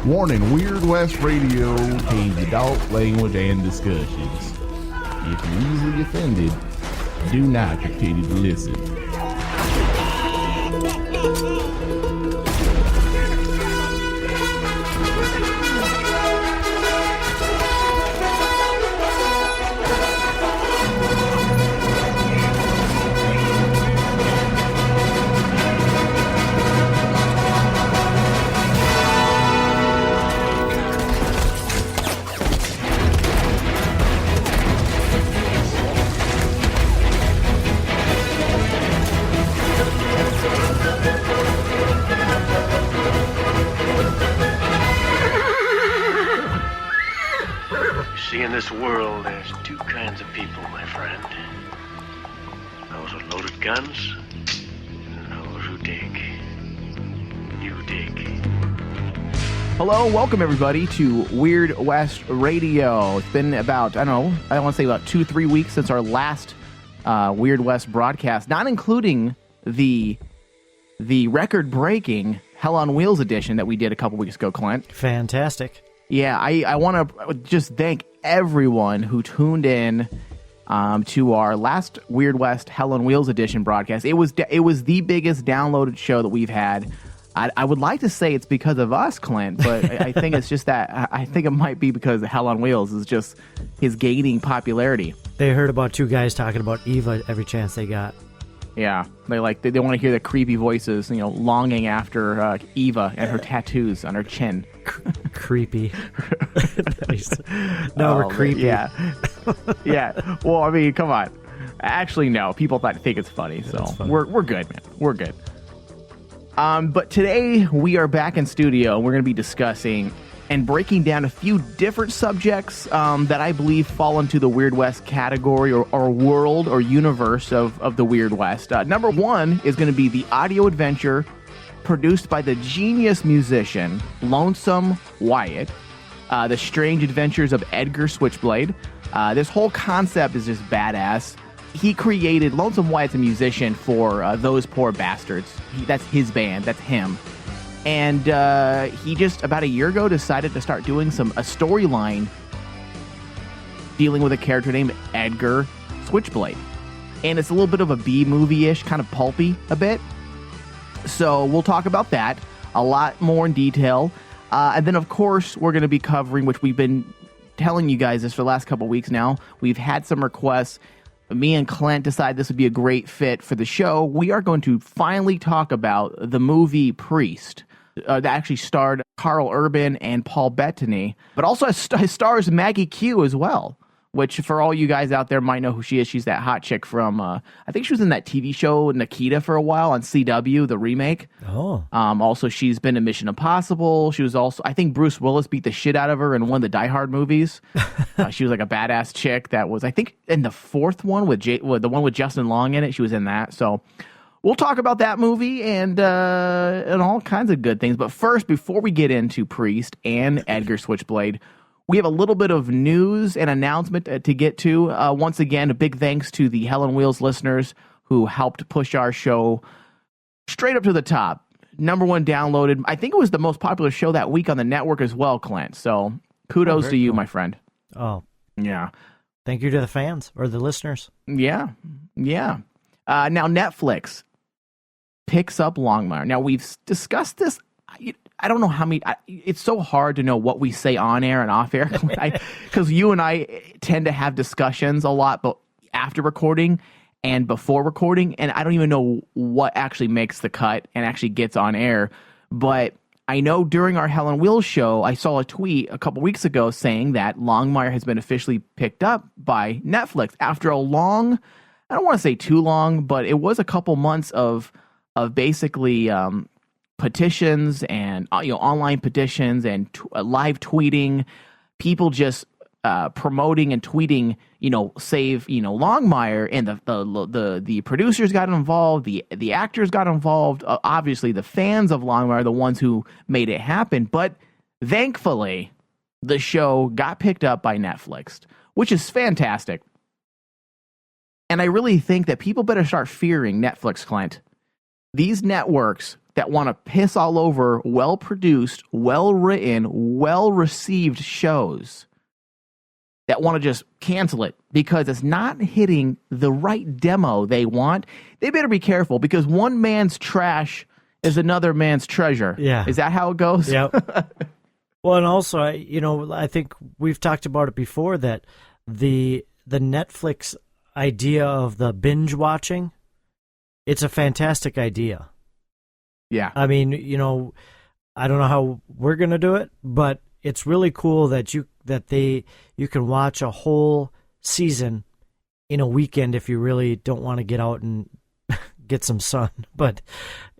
Warning, Weird West Radio contains adult language and discussions. If you're easily offended, do not continue to listen. In this world, there's two kinds of people, my friend. Those with loaded guns, and those who dig. You dig. Hello, welcome everybody to Weird West Radio. It's been about, I want to say about 2-3 weeks since our last Weird West broadcast, not including the record-breaking Hell on Wheels edition that we did a couple weeks ago, Clint. Fantastic. Yeah, I want to just thank everyone who tuned in to our last Weird West Hell on Wheels edition broadcast. It was the biggest downloaded show that we've had. I would like to say it's because of us, Clint, but I think it's just that I think it might be because Hell on Wheels is just his gaining popularity. They heard about two guys talking about Eva every chance they got. Yeah, they want to hear the creepy voices, longing after Eva and her tattoos on her chin. Creepy. Nice. No, we're creepy. Yeah. Yeah. Well, I mean, come on. Actually, no. People think it's funny, so we're good, man. We're good. But today we are back in studio, and we're going to be discussing and breaking down a few different subjects that I believe fall into the Weird West category or world or universe of the Weird West. Number one is going to be the audio adventure produced by the genius musician Lonesome Wyatt, The Strange Adventures of Edgar Switchblade. This whole concept is just badass. He created, Lonesome Wyatt's a musician for Those Poor Bastards. That's his band, that's him. And he just, about a year ago, decided to start doing a storyline dealing with a character named Edgar Switchblade. And it's a little bit of a B-movie-ish, kind of pulpy a bit. So we'll talk about that a lot more in detail. And then, of course, we're going to be covering, which we've been telling you guys this for the last couple weeks now. We've had some requests. Me and Clint decided this would be a great fit for the show. We are going to finally talk about the movie Priest. That actually starred Carl Urban and Paul Bettany, but also stars Maggie Q as well, which for all you guys out there might know who she is. She's that hot chick from, I think she was in that TV show Nikita for a while on CW, the remake. Oh. Also, she's been in Mission Impossible. She was also, I think Bruce Willis beat the shit out of her in one of the Die Hard movies. She was like a badass chick that was, I think, in the fourth one with the one with Justin Long in it. She was in that. So we'll talk about that movie and all kinds of good things. But first, before we get into Priest and Edgar Switchblade, we have a little bit of news and announcement to get to. Once again, a big thanks to the Hell on Wheels listeners who helped push our show straight up to the top. Number one downloaded. I think it was the most popular show that week on the network as well, Clint. So kudos to you, my friend. Oh. Yeah. Thank you to the fans or the listeners. Yeah. Yeah. Now, Netflix picks up Longmire. Now, we've discussed this. I don't know how many. It's so hard to know what we say on air and off air because you and I tend to have discussions a lot, but after recording and before recording, and I don't even know what actually makes the cut and actually gets on air. But I know during our Hell on Wheels show, I saw a tweet a couple weeks ago saying that Longmire has been officially picked up by Netflix after a long, I don't want to say too long, but it was a couple months of basically petitions and online petitions and live tweeting, people just promoting and tweeting, save Longmire, and the producers got involved, the actors got involved, obviously the fans of Longmire are the ones who made it happen, but thankfully the show got picked up by Netflix, which is fantastic. And I really think that people better start fearing Netflix, Clint. These networks that want to piss all over well-produced, well-written, well-received shows that want to just cancel it because it's not hitting the right demo they want. They better be careful because one man's trash is another man's treasure. Yeah. Is that how it goes? Yep. Well, and also, I think we've talked about it before that the Netflix idea of the binge watching, it's a fantastic idea. Yeah. I mean, I don't know how we're going to do it, but it's really cool that you can watch a whole season in a weekend if you really don't want to get out and get some sun. But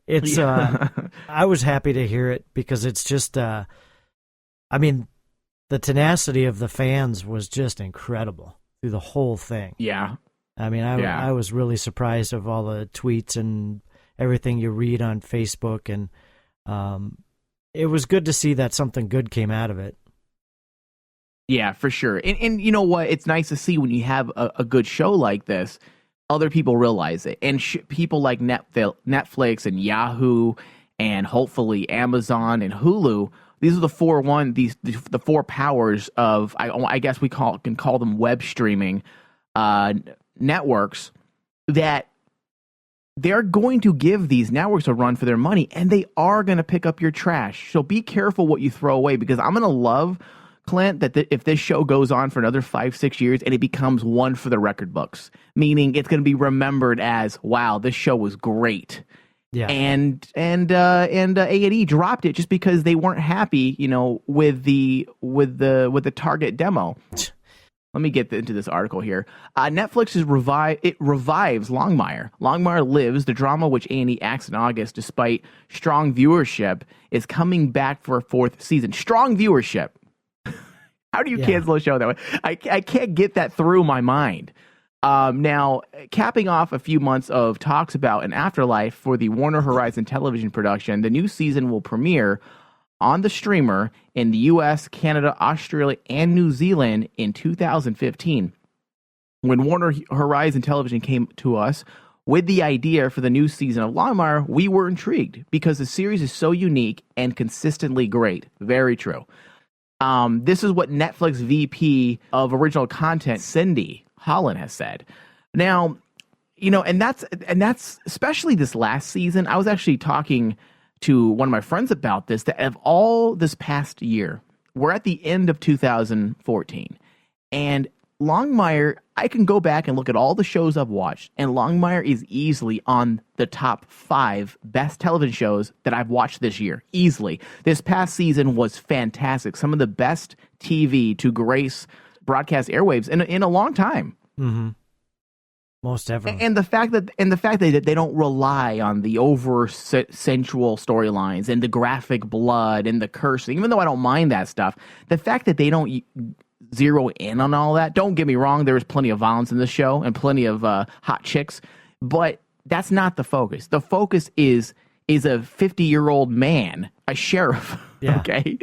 it's I was happy to hear it because it's just the tenacity of the fans was just incredible through the whole thing. Yeah. I mean, I was really surprised of all the tweets and everything you read on Facebook, and it was good to see that something good came out of it. Yeah, for sure. And you know what? It's nice to see when you have a good show like this, other people realize it. And people like Netflix and Yahoo and hopefully Amazon and Hulu, these are the the four powers of, I guess we can call them web streaming networks, that they're going to give these networks a run for their money, and they are going to pick up your trash. So be careful what you throw away, because I'm going to love, Clint, that if this show goes on for another 5-6 years and it becomes one for the record books, meaning it's going to be remembered as, wow, this show was great. Yeah. And A&E dropped it just because they weren't happy, with the target demo. Let me get into this article here. Netflix revives Longmire. Longmire Lives, the drama which A&E axed in August despite strong viewership, is coming back for a 4th season. Strong viewership. How do you cancel a show that way? I can't get that through my mind. Now, capping off a few months of talks about an afterlife for the Warner Horizon television production, the new season will premiere on the streamer in the US, Canada, Australia, and New Zealand in 2015. When Warner Horizon Television came to us with the idea for the new season of Longmire, we were intrigued because the series is so unique and consistently great. Very true. This is what Netflix VP of original content, Cindy Holland, has said. Now, and that's especially this last season. I was actually talking to one of my friends about this, that of all this past year, we're at the end of 2014. And Longmire, I can go back and look at all the shows I've watched, and Longmire is easily on the top 5 best television shows that I've watched this year. Easily. This past season was fantastic. Some of the best TV to grace broadcast airwaves in a long time. Mm-hmm. Most ever. And the fact that they don't rely on the over sensual storylines and the graphic blood and the cursing, even though I don't mind that stuff, the fact that they don't zero in on all that. Don't get me wrong, there was plenty of violence in this show and plenty of hot chicks, but that's not the focus. The focus is a 50-year-old man, a sheriff. Yeah. Okay.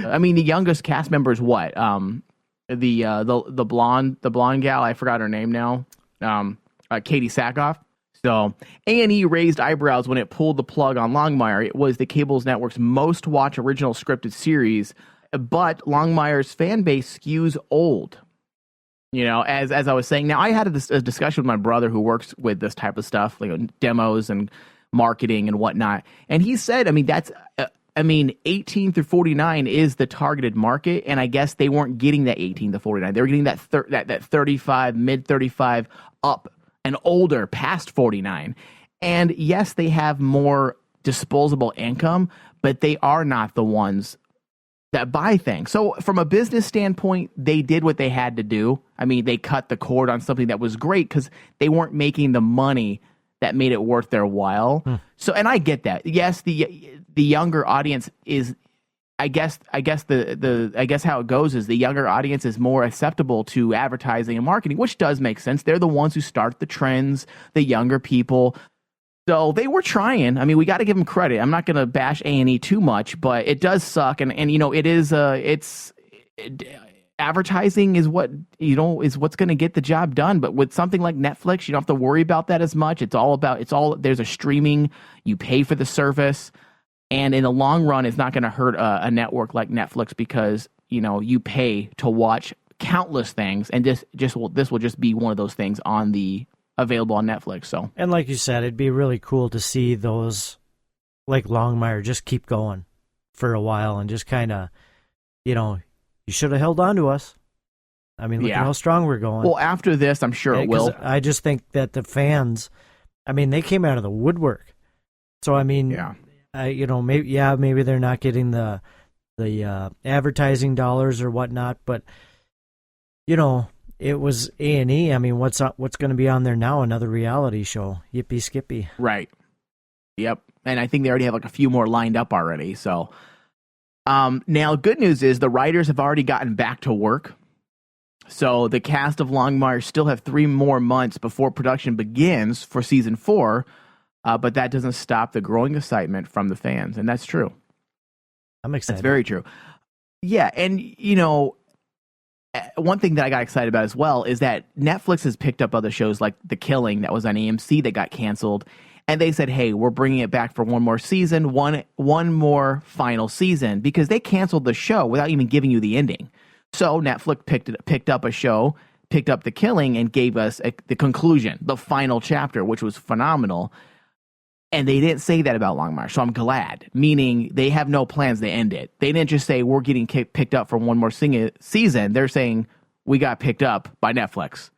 I mean, the youngest cast member is what? The blonde gal, I forgot her name now. Katie Sackhoff. So A&E raised eyebrows when it pulled the plug on Longmire. It was the cable network's most watched original scripted series, but Longmire's fan base skews old. As I was saying. Now, I had a discussion with my brother who works with this type of stuff, like demos and marketing and whatnot, and he said, 18 through 49 is the targeted market, and I guess they weren't getting that 18 to 49. They were getting that 35, mid 35 up and older, past 49. And yes, they have more disposable income, but they are not the ones that buy things. So from a business standpoint, they did what they had to do. They cut the cord on something that was great because they weren't making the money that made it worth their while. So, and I get that. Yes, the younger audience is, I guess how it goes is the younger audience is more acceptable to advertising and marketing, which does make sense. They're the ones who start the trends, the younger people. So they were trying. We got to give them credit. I'm not going to bash A&E too much, but it does suck. And it is advertising is what is what's going to get the job done. But with something like Netflix, you don't have to worry about that as much. There's a streaming. You pay for the service. And in the long run, it's not going to hurt a network like Netflix because, you pay to watch countless things, and this will just be one of those things available on Netflix. So, and like you said, it'd be really cool to see those like Longmire just keep going for a while and just kind of, you should have held on to us. I mean, look at how strong we're going. Well, after this, I'm sure it will. I just think that the fans, they came out of the woodwork. So maybe they're not getting the advertising dollars or whatnot, but it was A&E. What's going to be on there now? Another reality show. Yippee skippy. Right. Yep. And I think they already have like a few more lined up already. So, now good news is the writers have already gotten back to work. So the cast of Longmire still have 3 more months before production begins for season 4. But that doesn't stop the growing excitement from the fans. And that's true. I'm excited. That's very true. Yeah. And, one thing that I got excited about as well is that Netflix has picked up other shows like The Killing that was on AMC that got canceled. And they said, hey, we're bringing it back for one more season, one more final season, because they canceled the show without even giving you the ending. So Netflix picked up The Killing and gave us the conclusion, the final chapter, which was phenomenal. And they didn't say that about Longmire, so I'm glad. Meaning they have no plans to end it. They didn't just say we're getting picked up for one more season. They're saying we got picked up by Netflix.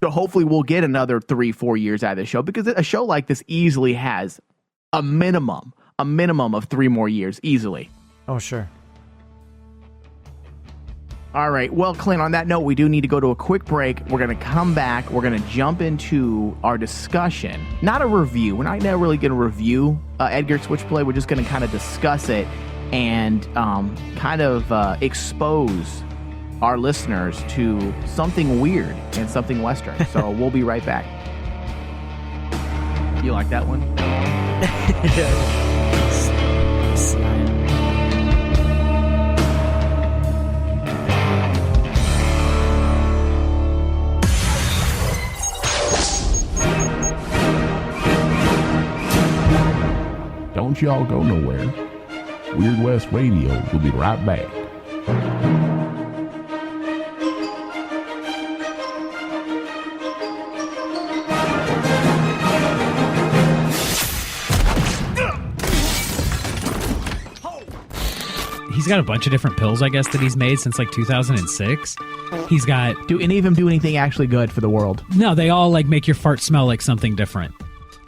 So hopefully we'll get another 3-4 years out of the show, because a show like this easily has a minimum of 3 more years easily. Oh, sure. All right. Well, Clint, on that note, we do need to go to a quick break. We're going to come back. We're going to jump into our discussion. Not a review. We're not really going to review Edgar Switchblade. We're just going to kind of discuss it and expose our listeners to something weird and something Western. So we'll be right back. You like that one? Don't y'all go nowhere. Weird West Radio will be right back. He's got a bunch of different pills, I guess, that he's made since like 2006. He's got... Do any of them do anything actually good for the world? No, they all like make your fart smell like something different.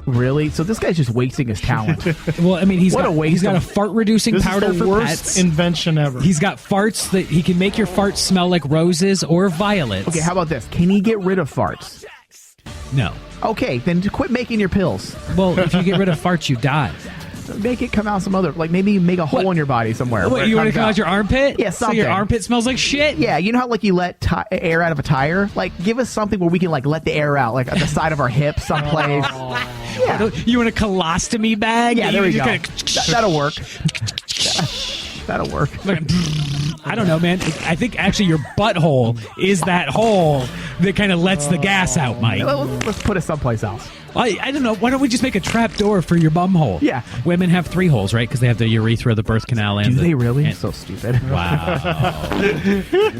Really? So this guy's just wasting his talent. Well, he's got a fart-reducing powder for worst pets. Invention ever. He's got farts that he can make your farts smell like roses or violets. Okay, how about this? Can he get rid of farts? No. Okay, then quit making your pills. Well, if you get rid of farts, you die. Make it come out some other, like maybe make a hole in your body somewhere. What, you want to come out your armpit? Yeah, something. So your armpit smells like shit? Yeah, you know how like you let air out of a tire? Like give us something where we can like let the air out, like at the side of our hip someplace. Yeah. You want a colostomy bag? Yeah, there we go. That'll work. That'll work. I don't know, man. I think actually your butthole is that hole that kind of lets the gas out, Mike. Let's put it someplace else. I don't know. Why don't we just make a trap door for your bum hole? Yeah. Women have 3 holes, right? Because they have the urethra, the birth canal, and do they really? So stupid. Wow.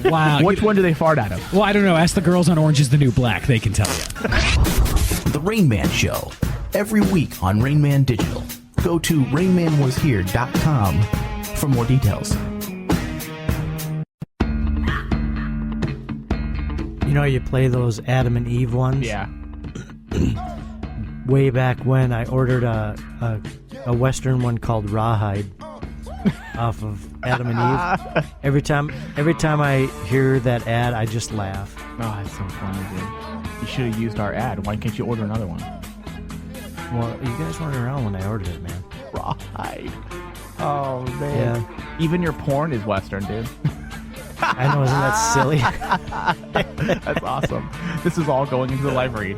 Wow. Which one do they fart out of? Well, I don't know. Ask the girls on Orange is the New Black. They can tell you. The Rain Man Show. Every week on Rain Man Digital. Go to rainmanwashere.com for more details. You know, you play those Adam and Eve ones? Yeah. Way back when I ordered a Western one called Rawhide off of Adam and Eve. Every time I hear that ad, I just laugh. Oh, that's so funny, dude. You should have used our ad. Why can't you order another one? Well, you guys weren't around when I ordered it, man. Rawhide. Oh, man. Yeah. Even your porn is Western, dude. I know, isn't that silly? That's awesome. This is all going into the live read.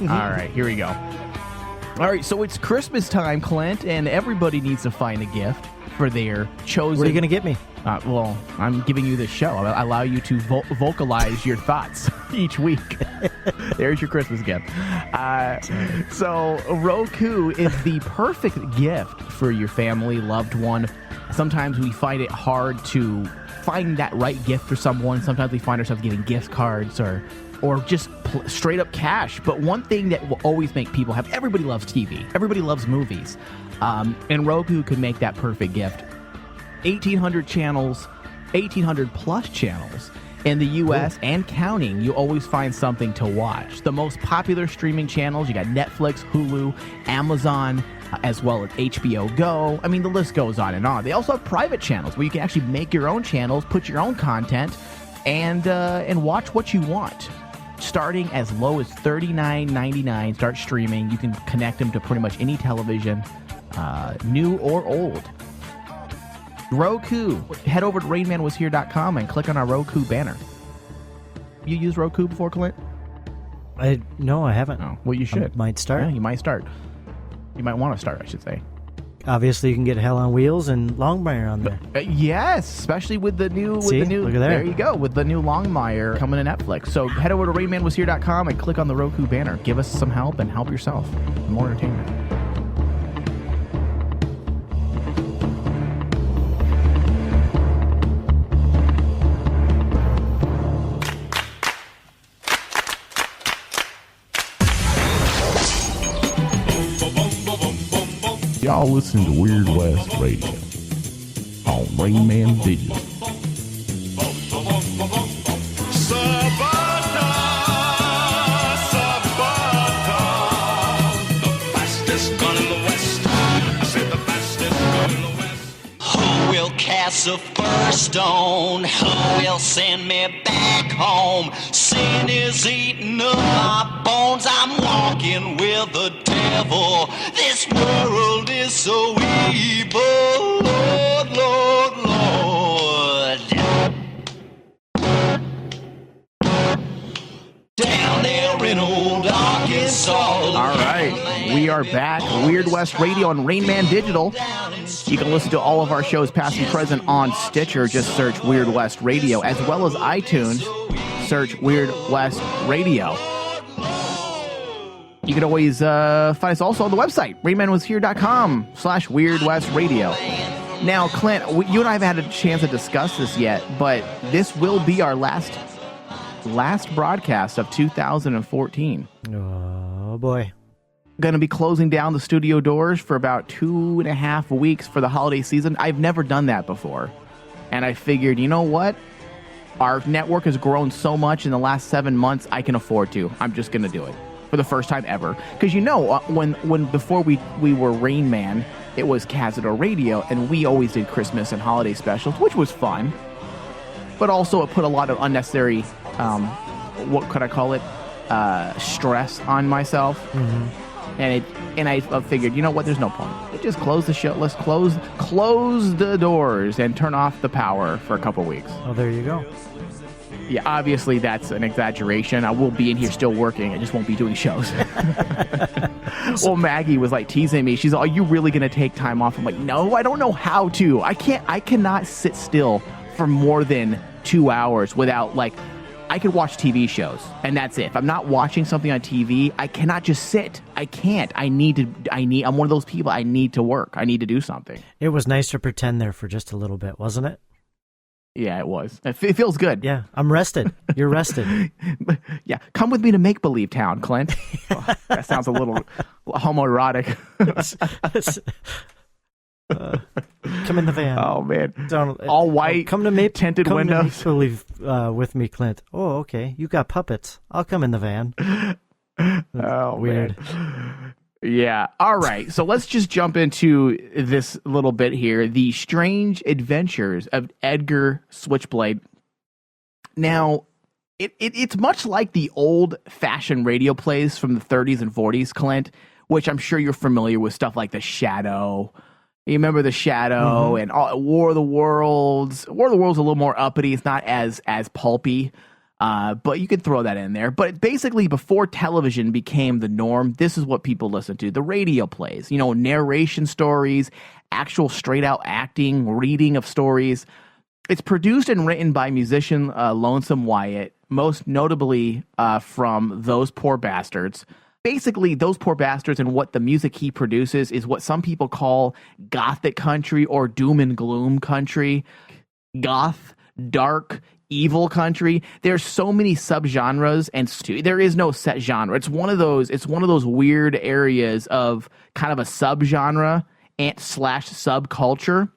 All right, here we go. All right, so it's Christmas time, Clint, and everybody needs to find a gift for their chosen... What are you going to get me? Well, I'm giving you this show. I allow you to vocalize your thoughts each week. There's your Christmas gift. So Roku is the perfect gift for your family, loved one. Sometimes we find it hard to find that right gift for someone. Sometimes we find ourselves getting gift cards or just straight up cash. But one thing that will always make people happy, everybody loves TV. Everybody loves movies. And Roku could make that perfect gift. 1,800 channels, 1,800 plus channels in the U.S. and counting. You always find something to watch. The most popular streaming channels, you got Netflix, Hulu, Amazon, as well as HBO Go. I mean, the list goes on and on. They also have private channels where you can actually make your own channels, put your own content, and watch what you want. Starting as low as $39.99, start streaming. You can connect them to pretty much any television, new or old. Roku. Head over to rainmanwashere.com and click on our Roku banner. You used Roku before, Clint? No, I haven't. Oh, well, you should. I might start. Yeah, you might start. You might want to start, I should say. Obviously, you can get Hell on Wheels and Longmire on there. Yes, especially with the new. See? Look at there. There you go, with the new Longmire coming to Netflix. So head over to rainmanwashere.com and click on the Roku banner. Give us some help and help yourself. More entertainment. Y'all listen to Weird West Radio on Rain Man Digital. Cast the first stone, who will send me back home? Sin is eating up my bones, I'm walking with the devil. This world is so evil, Lord, Lord, Lord. Down there in old Arkansas. All right, we are back. Weird West Radio on Rain Man Digital. You can listen to all of our shows, past and present, on Stitcher. Just search Weird West Radio, as well as iTunes. Search Weird West Radio. You can always find us also on the website, rainmanwashere.com/Weird West Radio. Now, Clint, you and I haven't had a chance to discuss this yet, but this will be our last broadcast of 2014. Oh, boy. Going to be closing down the studio doors for about 2.5 weeks for the holiday season. I've never done that before. And I figured, you know what? Our network has grown so much in the last 7 months, I can afford to. I'm just going to do it for the first time ever. Because when before we were Rain Man, it was Cazador Radio, and we always did Christmas and holiday specials, which was fun. But also it put a lot of unnecessary, what could I call it, stress on myself. Mm-hmm. And I figured, you know what, there's no point. Just close the show. Let's close the doors and turn off the power for a couple weeks. Oh, there you go. Yeah, obviously that's an exaggeration. I will be in here still working. I just won't be doing shows. Well, Maggie was like teasing me. She's like, are you really going to take time off? I'm like, no, I don't know how to. I cannot sit still for more than 2 hours without, like, I could watch TV shows, and that's it. If I'm not watching something on TV, I cannot just sit. I can't. I'm one of those people. I need to work. I need to do something. It was nice to pretend there for just a little bit, wasn't it? Yeah, it was. It feels good. Yeah, I'm rested. You're rested. Yeah, come with me to Make Believe Town, Clint. Oh, that sounds a little homoerotic. Come in the van. Oh man, all white. Come to tinted windows. To Make Believe with me, Clint. Oh, okay. You got puppets. I'll come in the van. Oh, weird. Man. Yeah. All right. So let's just jump into this little bit here. The Strange Adventures of Edgar Switchblade. Now, it's much like the old-fashioned radio plays from the 30s and 40s, Clint, which I'm sure you're familiar with, stuff like The Shadow. You remember The Shadow and War of the Worlds. War of the Worlds is a little more uppity. It's not as pulpy, but you could throw that in there. But basically, before television became the norm, this is what people listened to. The radio plays, narration stories, actual straight-out acting, reading of stories. It's produced and written by musician Lonesome Wyatt, most notably from Those Poor Bastards. Basically, Those Poor Bastards and what the music he produces is what some people call gothic country or doom and gloom country. Goth, dark, evil country. There's so many subgenres, and there is no set genre. It's one of those weird areas of kind of a subgenre and / subculture,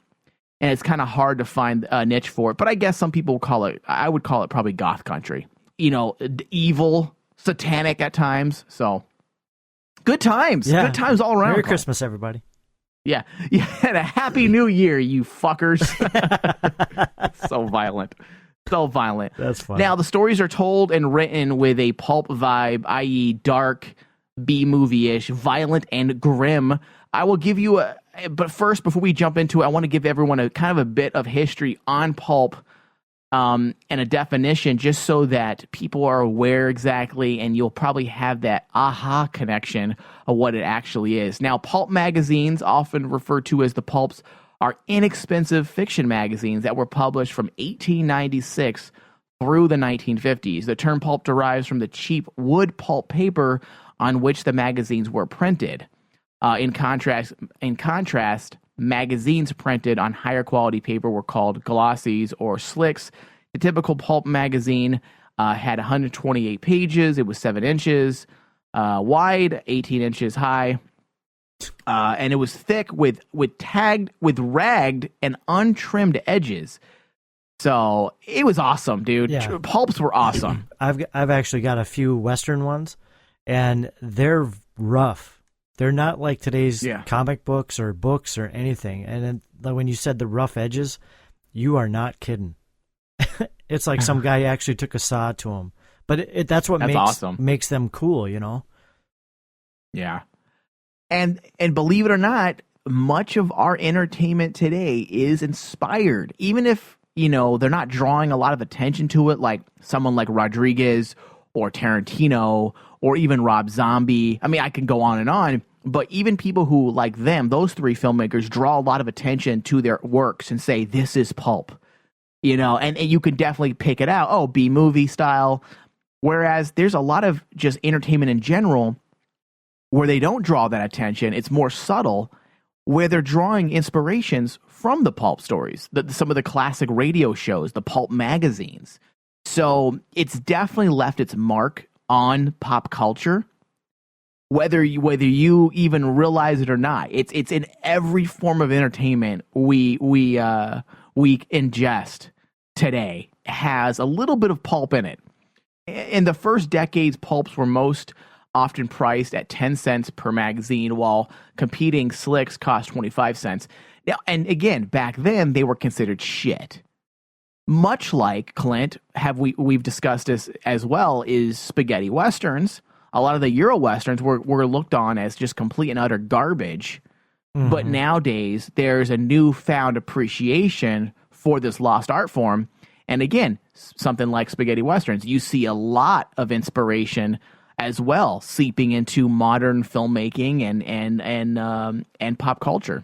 and it's kind of hard to find a niche for it. But I guess some people I would call it probably goth country. Evil, satanic at times. So good times. Yeah. Good times all around. Merry Christmas, everybody. Yeah. And a happy new year, you fuckers. So violent. So violent. That's funny. Now, the stories are told and written with a pulp vibe, i.e. dark, B-movie-ish, violent, and grim. I will give you but first, before we jump into it, I want to give everyone a kind of a bit of history on pulp and a definition, just so that people are aware exactly, and you'll probably have that aha connection of what it actually is. Now, pulp magazines, often referred to as the pulps, are inexpensive fiction magazines that were published from 1896 through the 1950s. The term pulp derives from the cheap wood pulp paper on which the magazines were printed. In contrast, magazines printed on higher quality paper were called glossies or slicks. The typical pulp magazine had 128 pages. It was 7 inches wide, 18 inches high. And it was thick with ragged and untrimmed edges. So it was awesome, dude. Yeah. Pulps were awesome. I've actually got a few Western ones, and they're rough. They're not like today's comic books or anything. And then when you said the rough edges, you are not kidding. It's like some guy actually took a saw to them. But that's what makes them cool, Yeah. And believe it or not, much of our entertainment today is inspired, even if, they're not drawing a lot of attention to it, like someone like Rodriguez or Tarantino or even Rob Zombie. I mean, I can go on, but even people who like them, those three filmmakers, draw a lot of attention to their works and say, this is pulp, and you can definitely pick it out. Oh, B-movie style. Whereas there's a lot of just entertainment in general where they don't draw that attention. It's more subtle, where they're drawing inspirations from the pulp stories, some of the classic radio shows, the pulp magazines. So it's definitely left its mark on pop culture, whether you even realize it or not. It's in every form of entertainment we ingest today has a little bit of pulp in it. In the first decades, pulps were most often priced at 10 cents per magazine, while competing slicks cost 25 cents. Now, and again, back then they were considered shit. Much like, Clint, we've discussed this as well, is spaghetti westerns. A lot of the Euro westerns were looked on as just complete and utter garbage. Mm-hmm. But nowadays, there's a newfound appreciation for this lost art form. And again, something like spaghetti westerns, you see a lot of inspiration as well seeping into modern filmmaking and pop culture.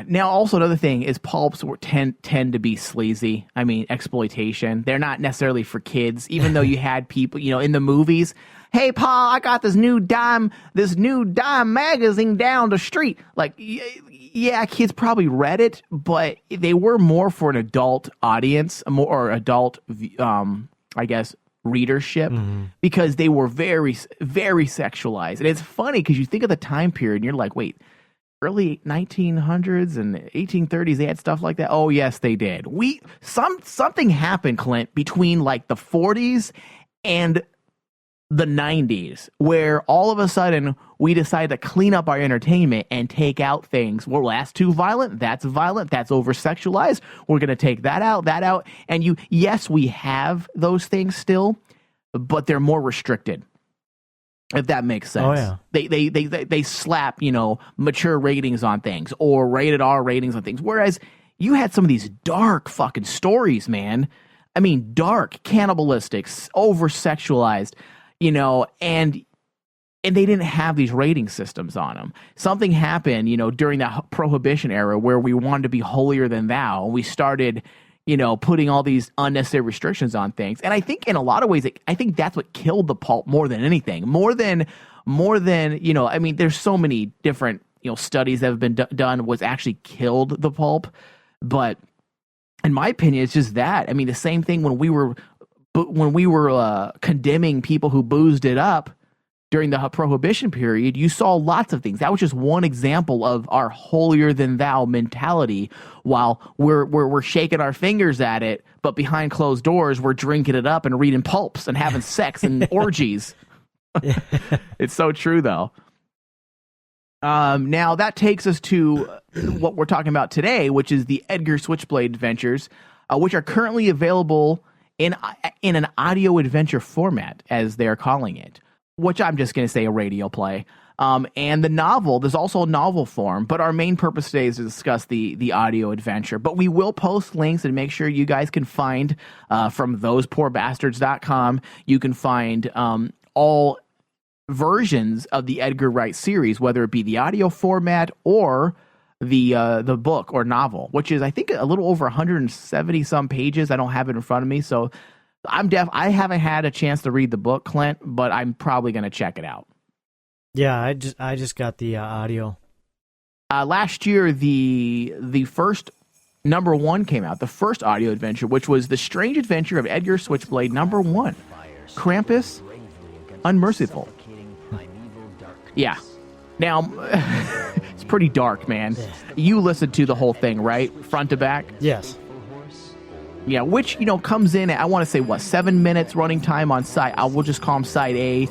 Now, also another thing is pulps tend to be sleazy. I mean, exploitation. They're not necessarily for kids, even though you had people, in the movies. Hey, Paul, I got this new dime magazine down the street. Like, yeah, kids probably read it, but they were more for an adult audience, or adult, I guess, readership, because they were very, very sexualized. And it's funny because you think of the time period and you're like, wait, early 1900s and 1830s, they had stuff like that? Oh, yes, they did. Something happened, Clint, between like the 40s and the 90s, where all of a sudden we decided to clean up our entertainment and take out things. Well, that's too violent. That's over-sexualized. We're going to take that out. And yes, we have those things still, but they're more restricted. If that makes sense. Oh, yeah. They slap, mature ratings on things or rated R ratings on things. Whereas you had some of these dark fucking stories, man. I mean, dark, cannibalistic, over-sexualized, and and they didn't have these rating systems on them. Something happened, during that Prohibition era where we wanted to be holier than thou. We started, putting all these unnecessary restrictions on things. And I think in a lot of ways, I think that's what killed the pulp more than anything. More than, there's so many different, studies that have been done what's actually killed the pulp. But in my opinion, it's just that. I mean, the same thing when we were condemning people who boozed it up during the Prohibition period, you saw lots of things. That was just one example of our holier than thou mentality. While we're shaking our fingers at it, but behind closed doors, we're drinking it up and reading pulps and having sex and orgies. It's so true, though. Now that takes us to what we're talking about today, which is the Edgar Switchblade adventures, which are currently available in an audio adventure format, as they're calling it, which I'm just going to say a radio play. And the novel, there's also a novel form, but our main purpose today is to discuss the audio adventure. But we will post links and make sure you guys can find from thosepoorbastards.com. You can find all versions of the Edgar Wright series, whether it be the audio format or the book or novel, which is I think a little over 170 some pages. I don't have it in front of me, so I haven't had a chance to read the book, Clint, but I'm probably going to check it out. Yeah, I just got the audio. Last year, the first #1 came out, the first audio adventure, which was The Strange Adventure of Edgar Switchblade #1, Krampus Unmerciful. Yeah. Now, it's pretty dark, man. You listened to the whole thing, right? Front to back? Yes. Yeah, which, comes in at, I want to say, 7 minutes running time on side. We'll just call them side A,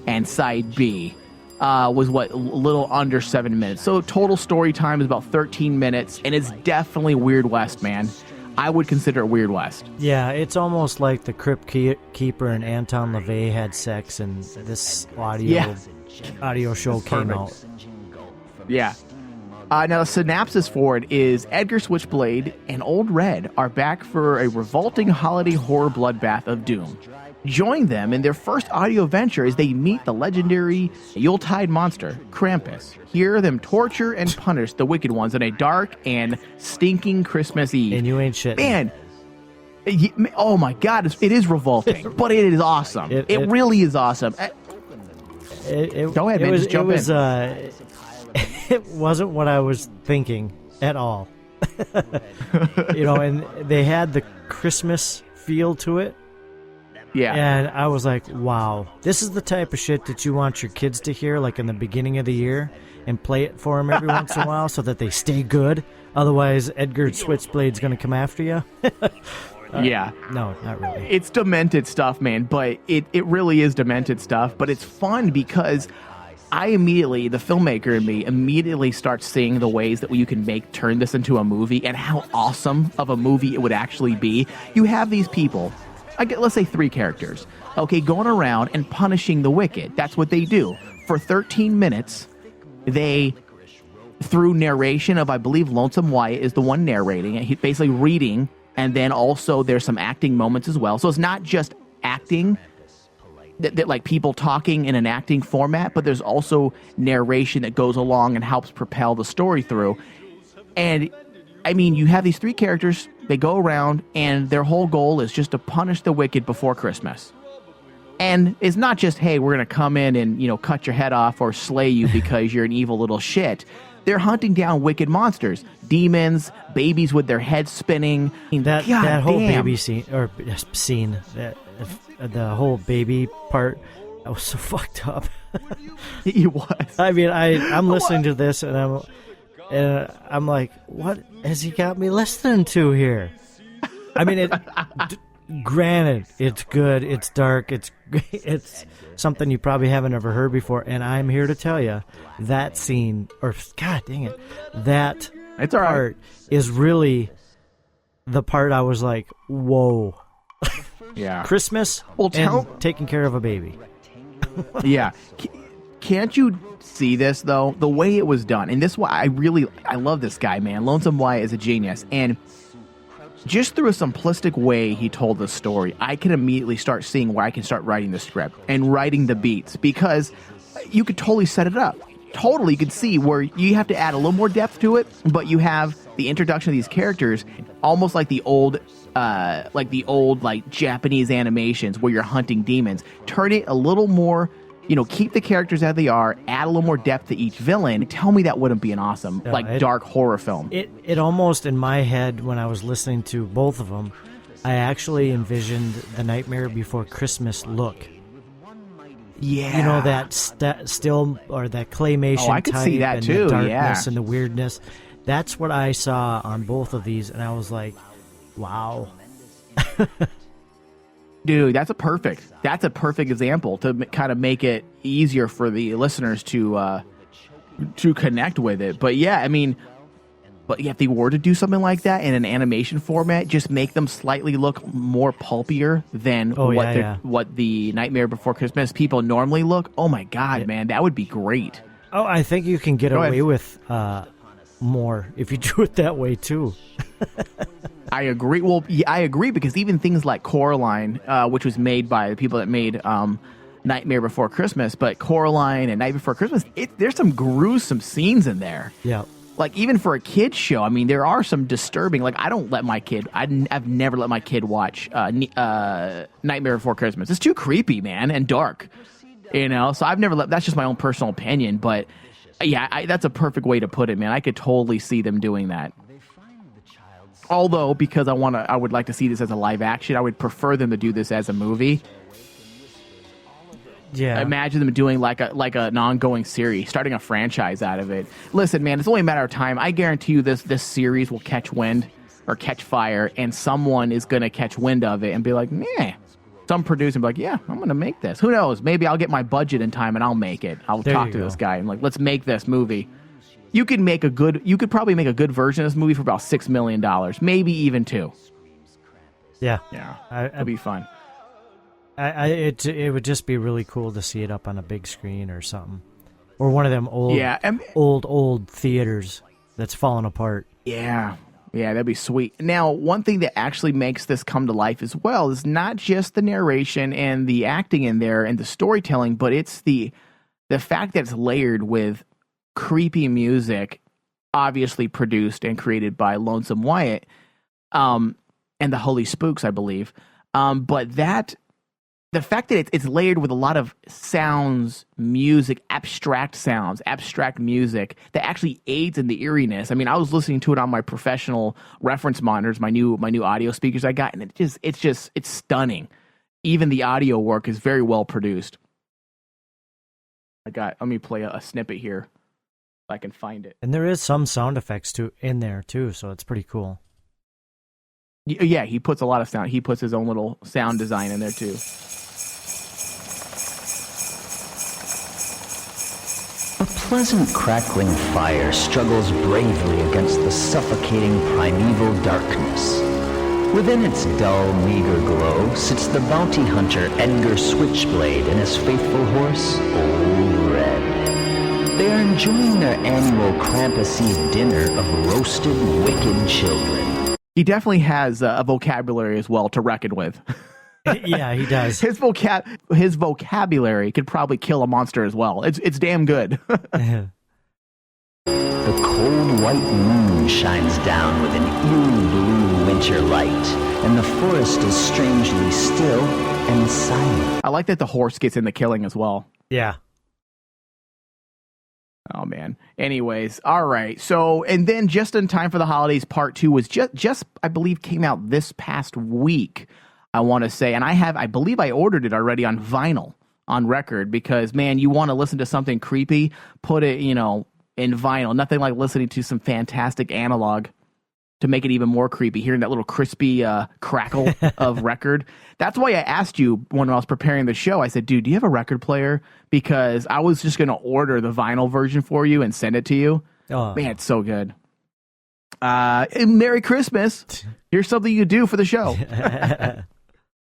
and side B was a little under 7 minutes. So total story time is about 13 minutes, and it's definitely Weird West, man. I would consider it Weird West. Yeah, it's almost like the Crypt Keeper and Anton LaVey had sex, and this audio show came out. Yeah. Now, the synopsis for it is Edgar Switchblade and Old Red are back for a revolting holiday horror bloodbath of doom. Join them in their first audio adventure as they meet the legendary Yuletide monster, Krampus. Hear them torture and punish the wicked ones on a dark and stinking Christmas Eve. And you ain't shit. Man, oh my God, it is revolting, but it is awesome. It really is awesome. Go ahead, man. Just jump in. It wasn't what I was thinking at all. And they had the Christmas feel to it. Yeah. And I was like, wow, this is the type of shit that you want your kids to hear, like in the beginning of the year, and play it for them every once in a while so that they stay good. Otherwise, Edgar Switchblade's going to come after you. Yeah. No, not really. It's demented stuff, man, but it really is demented stuff. But it's fun because the filmmaker in me immediately starts seeing the ways that you can turn this into a movie and how awesome of a movie it would actually be. You have these people, let's say 3 characters, okay, going around and punishing the wicked. That's what they do. For 13 minutes, they, through narration of, I believe, Lonesome Wyatt is the one narrating it. He's basically reading, and then also there's some acting moments as well. So it's not just acting, that like people talking in an acting format, but there's also narration that goes along and helps propel the story through. And I mean, you have these 3 characters, they go around, and their whole goal is just to punish the wicked before Christmas. And it's not just, hey, we're going to come in and, cut your head off or slay you because you're an evil little shit. They're hunting down wicked monsters, demons, babies with their heads spinning. That whole baby scene, the whole baby part, that was so fucked up. It was. I mean, I'm listening to this and I'm like, what has he got me listening to here? I mean, granted, it's good, it's dark, it's something you probably haven't ever heard before, and I'm here to tell you that scene, or God dang it, that it's all part is really the part I was like, whoa. Yeah. Christmas and taking care of a baby. Yeah. Can't you see this, though? The way it was done. And this is why I love this guy, man. Lonesome Wyatt is a genius. And just through a simplistic way he told the story, I can immediately start seeing where I can start writing the script and writing the beats. Because you could totally set it up. Totally, you could see where you have to add a little more depth to it, but you have the introduction of these characters almost like the old Japanese animations where you're hunting demons. Turn it a little more, keep the characters as they are, add a little more depth to each villain. Tell me that wouldn't be an awesome, dark horror film. It almost, in my head, when I was listening to both of them, I actually envisioned the Nightmare Before Christmas look. Yeah. That still, or that claymation I could type see that and too, the darkness yeah. and the weirdness. That's what I saw on both of these, and I was like, wow. Dude, that's a perfect example to kind of make it easier for the listeners to connect with it. But yeah, but if they were to do something like that in an animation format, just make them slightly look more pulpier than what the Nightmare Before Christmas people normally look. Oh my God, man, that would be great. Oh, I think you can get away with more if you do it that way too. I agree. Well, yeah, I agree, because even things like Coraline, which was made by the people that made Nightmare Before Christmas, but Coraline and Night Before Christmas, there's some gruesome scenes in there. Yeah. Like, even for a kid's show, there are some disturbing. Like, I've never let my kid watch Nightmare Before Christmas. It's too creepy, man, and dark. So I've never that's just my own personal opinion, but yeah, that's a perfect way to put it, man. I could totally see them doing that. Although, because I would like to see this as a live action, I would prefer them to do this as a movie. Yeah. Imagine them doing like an ongoing series, starting a franchise out of it. Listen, man, it's only a matter of time. I guarantee you this series will catch wind or catch fire, and someone is going to catch wind of it and be like, meh. Some producer will be like, yeah, I'm going to make this. Who knows? Maybe I'll get my budget in time and I'll make it. I'll talk to this guy and like, let's make this movie. You could probably make a good version of this movie for about $6 million, maybe even $2 million. Yeah. Yeah. It'll be fun. It would just be really cool to see it up on a big screen or something, or one of them old theaters that's falling apart. Yeah, that'd be sweet. Now, one thing that actually makes this come to life as well is not just the narration and the acting in there and the storytelling, but it's the fact that it's layered with creepy music, obviously produced and created by Lonesome Wyatt, and the Holy Spooks, I believe. But the fact that it's layered with a lot of sounds, music, abstract music that actually aids in the eeriness. I was listening to it on my professional reference monitors, my new audio speakers I got, and it's stunning. Even the audio work is very well produced. Let me play a snippet here if I can find it. And there is some sound effects in there too, so it's pretty cool. Yeah, he puts a lot of sound. He puts his own little sound design in there too. A pleasant crackling fire struggles bravely against the suffocating primeval darkness. Within its dull, meager glow sits the bounty hunter Edgar Switchblade and his faithful horse, Old Red. They are enjoying their annual Krampus Eve dinner of roasted, wicked children. He definitely has a vocabulary as well to reckon with. Yeah, he does. His vocabulary could probably kill a monster as well. It's damn good. The cold white moon shines down with an eerie blue winter light, and the forest is strangely still and silent. I like that the horse gets in the killing as well. Yeah. Oh, man. Anyways, all right. So, and then just in time for the holidays, part 2 was just I believe, came out this past week, I want to say. And I believe I ordered it already on vinyl, on record, because, man, you want to listen to something creepy, put it, in vinyl. Nothing like listening to some fantastic analog to make it even more creepy, hearing that little crispy crackle of record. That's why I asked you when I was preparing the show. I said, dude, do you have a record player? Because I was just going to order the vinyl version for you and send it to you. Oh. Man, it's so good. Merry Christmas. Here's something you do for the show.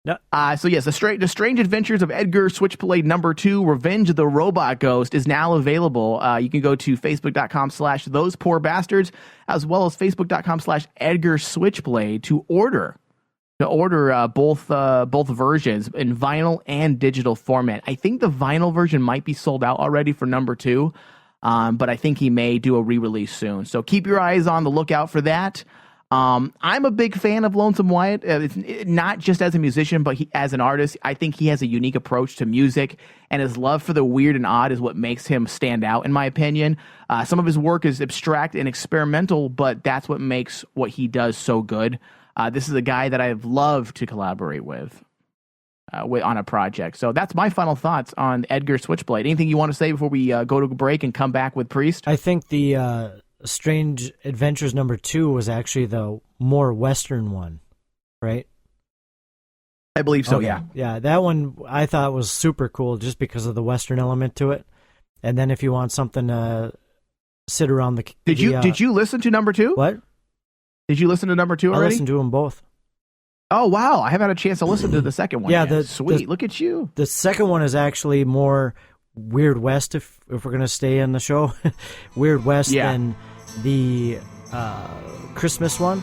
No. So yes, the Strange Adventures of Edgar Switchblade #2, Revenge of the Robot Ghost, is now available. You can go to facebook.com/thosepoorbastards, as well as facebook.com/Edgar Switchblade to order to order both versions in vinyl and digital format. I think the vinyl version might be sold out already for number 2, but I think he may do a re-release soon. So keep your eyes on the lookout for that. I'm a big fan of Lonesome Wyatt, not just as a musician, but as an artist. I think he has a unique approach to music, and his love for the weird and odd is what makes him stand out, in my opinion. Some of his work is abstract and experimental, but that's what makes what he does so good. This is a guy that I've loved to collaborate with on a project. So that's my final thoughts on Edgar Switchblade. Anything you want to say before we go to break and come back with Priest? I think the Strange Adventures number 2 was actually the more Western one, right? I believe so, okay. yeah. Yeah, that one I thought was super cool just because of the Western element to it. And then if you want something to sit around the... Did you listen to number 2? What? Did you listen to number 2 already? I listened to them both. Oh, wow. I haven't had a chance to listen to the second one yet. Sweet. Look at you. The second one is actually more Weird West, if we're going to stay in the show. Weird West than the Christmas one.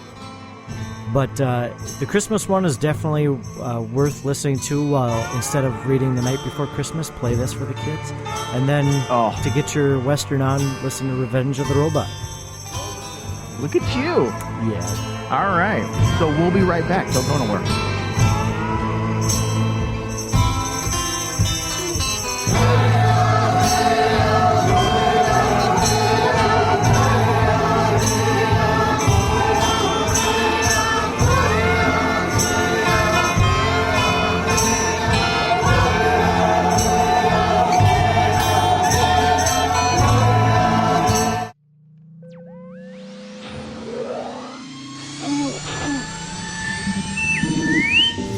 But the Christmas one is definitely worth listening to. Instead of reading The Night Before Christmas, play this for the kids. And then to get your Western on, listen to Revenge of the Robot. Look at you. Yeah. All right. So we'll be right back. Don't go nowhere.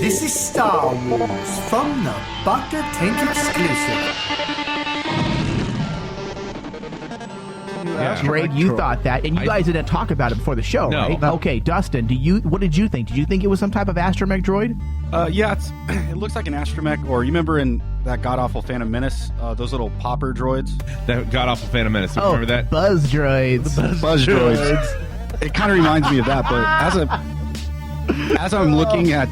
This is Star Wars from the Baka Tank exclusive. Greg, you thought that, and you guys didn't talk about it before the show, right? No. Okay, Dustin, what did you think? Did you think it was some type of astromech droid? Yeah, it looks like an astromech, or you remember in that god-awful Phantom Menace, those little popper droids? That god-awful Phantom Menace, remember that? Buzz droids. Buzz droids. It kind of reminds me of that, but as I'm looking at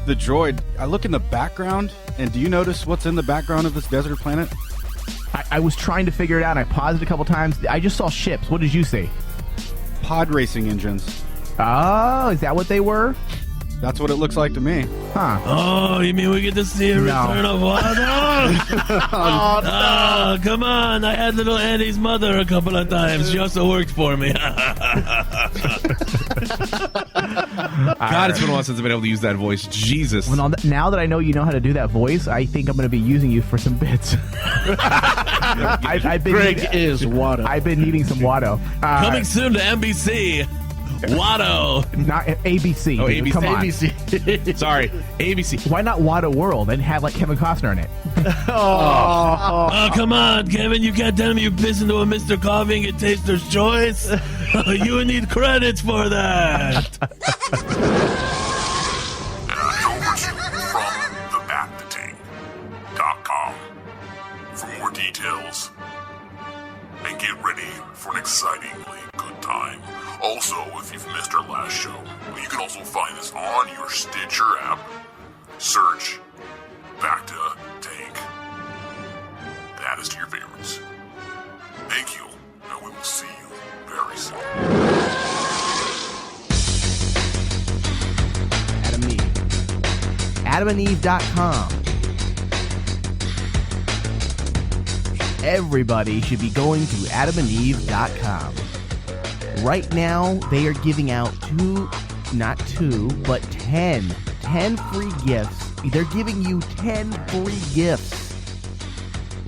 the droid, I look in the background, and do you notice what's in the background of this desert planet? I was trying to figure it out. I paused it a couple times. I just saw ships. What did you see? Pod racing engines. Oh, is that what they were? That's what it looks like to me. Huh. Oh, you mean we get to see a return of Wado? Oh, come on. I had little Andy's mother a couple of times. She also worked for me. God, it's been a while since I've been able to use that voice. Jesus. Well, now that I know you know how to do that voice, I think I'm going to be using you for some bits. Greg is Watto. I've been needing some Watto. Coming soon to NBC. Watto. Not ABC. Oh, dude. ABC. Come on. ABC. Sorry, ABC. Why not Watto World and have like Kevin Costner in it? Oh, come on, Kevin. You can't tell me you piss into a Mr. Coffee and get Taster's Choice. You need credits for that. From thebaptitang.com for more details. And get ready for an excitingly good time. Also, if you've missed our last show, you can also find us on your Stitcher app. Search Back to Tank. Add us to your favorites. Thank you, and we will see you very soon. Adam Eve. AdamandEve.com. Everybody should be going to AdamandEve.com. Right now, they are giving out 10 free gifts. They're giving you 10 free gifts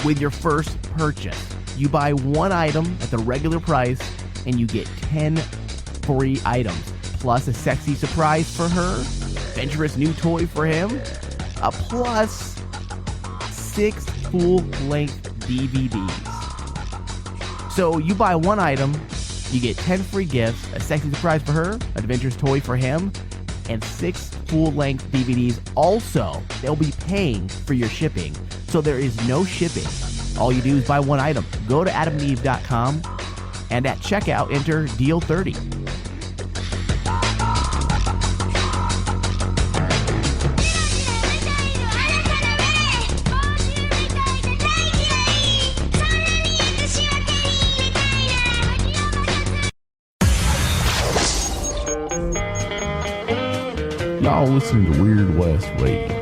with your first purchase. You buy one item at the regular price, and you get 10 free items, plus a sexy surprise for her, adventurous new toy for him, plus 6 full-length DVDs. So you buy one item, you get 10 free gifts, a sexy surprise for her, an adventurous toy for him, and 6 full-length DVDs. Also, they'll be paying for your shipping, so there is no shipping. All you do is buy one item. Go to AdamandEve.com, and at checkout, enter DEAL30. Y'all listening to Weird West Radio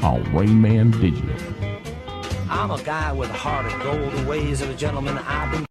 on Rainman Digital. I'm a guy with a heart of gold, the ways of a gentleman. I've been...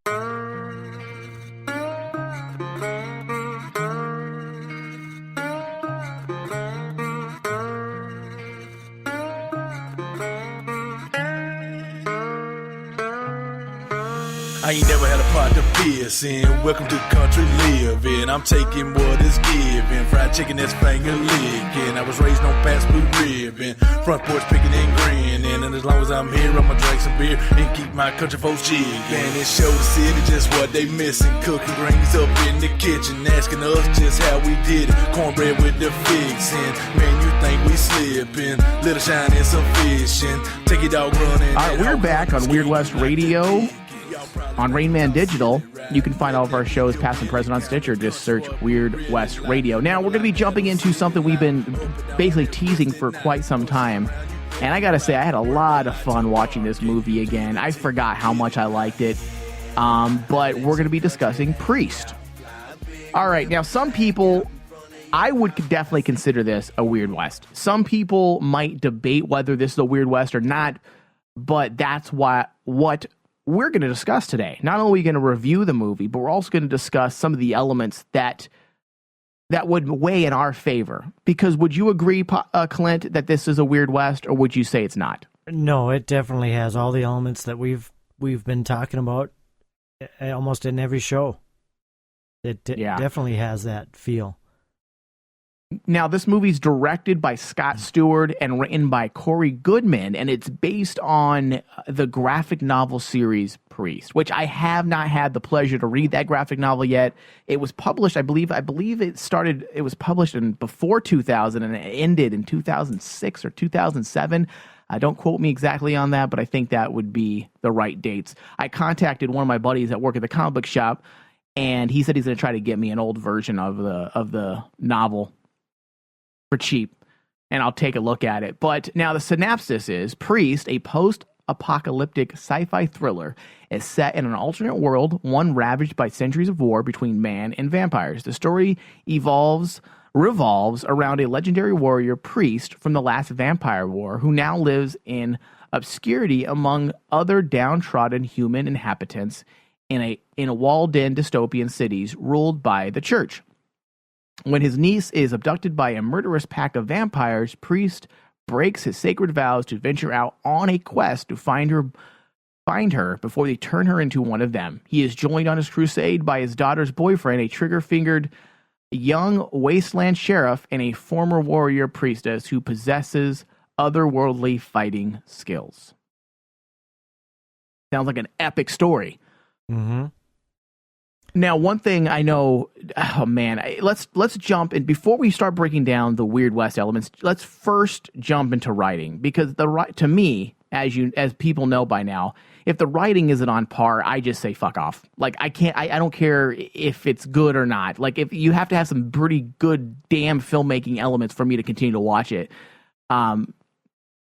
I ain't never had a pot to piss in. Welcome to country living. I'm taking what is given. Fried chicken that's finger licking. I was raised on fast food ribbon. Front porch picking and grinning. And as long as I'm here, I'ma drink some beer and keep my country folks jigging. And show the city just what they missing. Cooking greens up in the kitchen. Asking us just how we did it. Cornbread with the fixin'. Man, you think we slipping. Little shine and some fishing. Take your dog running. All right, we're back on Weird West Radio. On Rainman Digital, you can find all of our shows, past and present, on Stitcher. Just search Weird West Radio. Now, we're going to be jumping into something we've been basically teasing for quite some time. And I got to say, I had a lot of fun watching this movie again. I forgot how much I liked it. But we're going to be discussing Priest. All right, now, some people... I would definitely consider this a Weird West. Some people might debate whether this is a Weird West or not, but that's what we're going to discuss today. Not only are we going to review the movie, but we're also going to discuss some of the elements that would weigh in our favor. Because would you agree, Clint, that this is a Weird West, or would you say it's not? No, it definitely has all the elements that we've been talking about almost in every show. It definitely has that feel. Now, this movie's directed by Scott Stewart and written by Corey Goodman, and it's based on the graphic novel series Priest, which I have not had the pleasure to read that graphic novel yet. It was published, I believe it was published before 2000 and it ended in 2006 or 2007. Don't quote me exactly on that, but I think that would be the right dates. I contacted one of my buddies that work at the comic book shop, and he said he's going to try to get me an old version of the novel for cheap, and I'll take a look at it. But now the synopsis is Priest, a post-apocalyptic sci-fi thriller, is set in an alternate world, one ravaged by centuries of war between man and vampires. The story revolves around a legendary warrior Priest from the last vampire war who now lives in obscurity among other downtrodden human inhabitants in a walled-in dystopian cities ruled by the church. When his niece is abducted by a murderous pack of vampires, Priest breaks his sacred vows to venture out on a quest to find her before they turn her into one of them. He is joined on his crusade by his daughter's boyfriend, a trigger-fingered young wasteland sheriff, and a former warrior priestess who possesses otherworldly fighting skills. Sounds like an epic story. Mm-hmm. Now, one thing I know, oh man, let's jump in before we start breaking down the Weird West elements. Let's first jump into writing, because to me, as people know by now, if the writing isn't on par, I just say fuck off. Like I don't care if it's good or not. Like if you have to have some pretty good damn filmmaking elements for me to continue to watch it.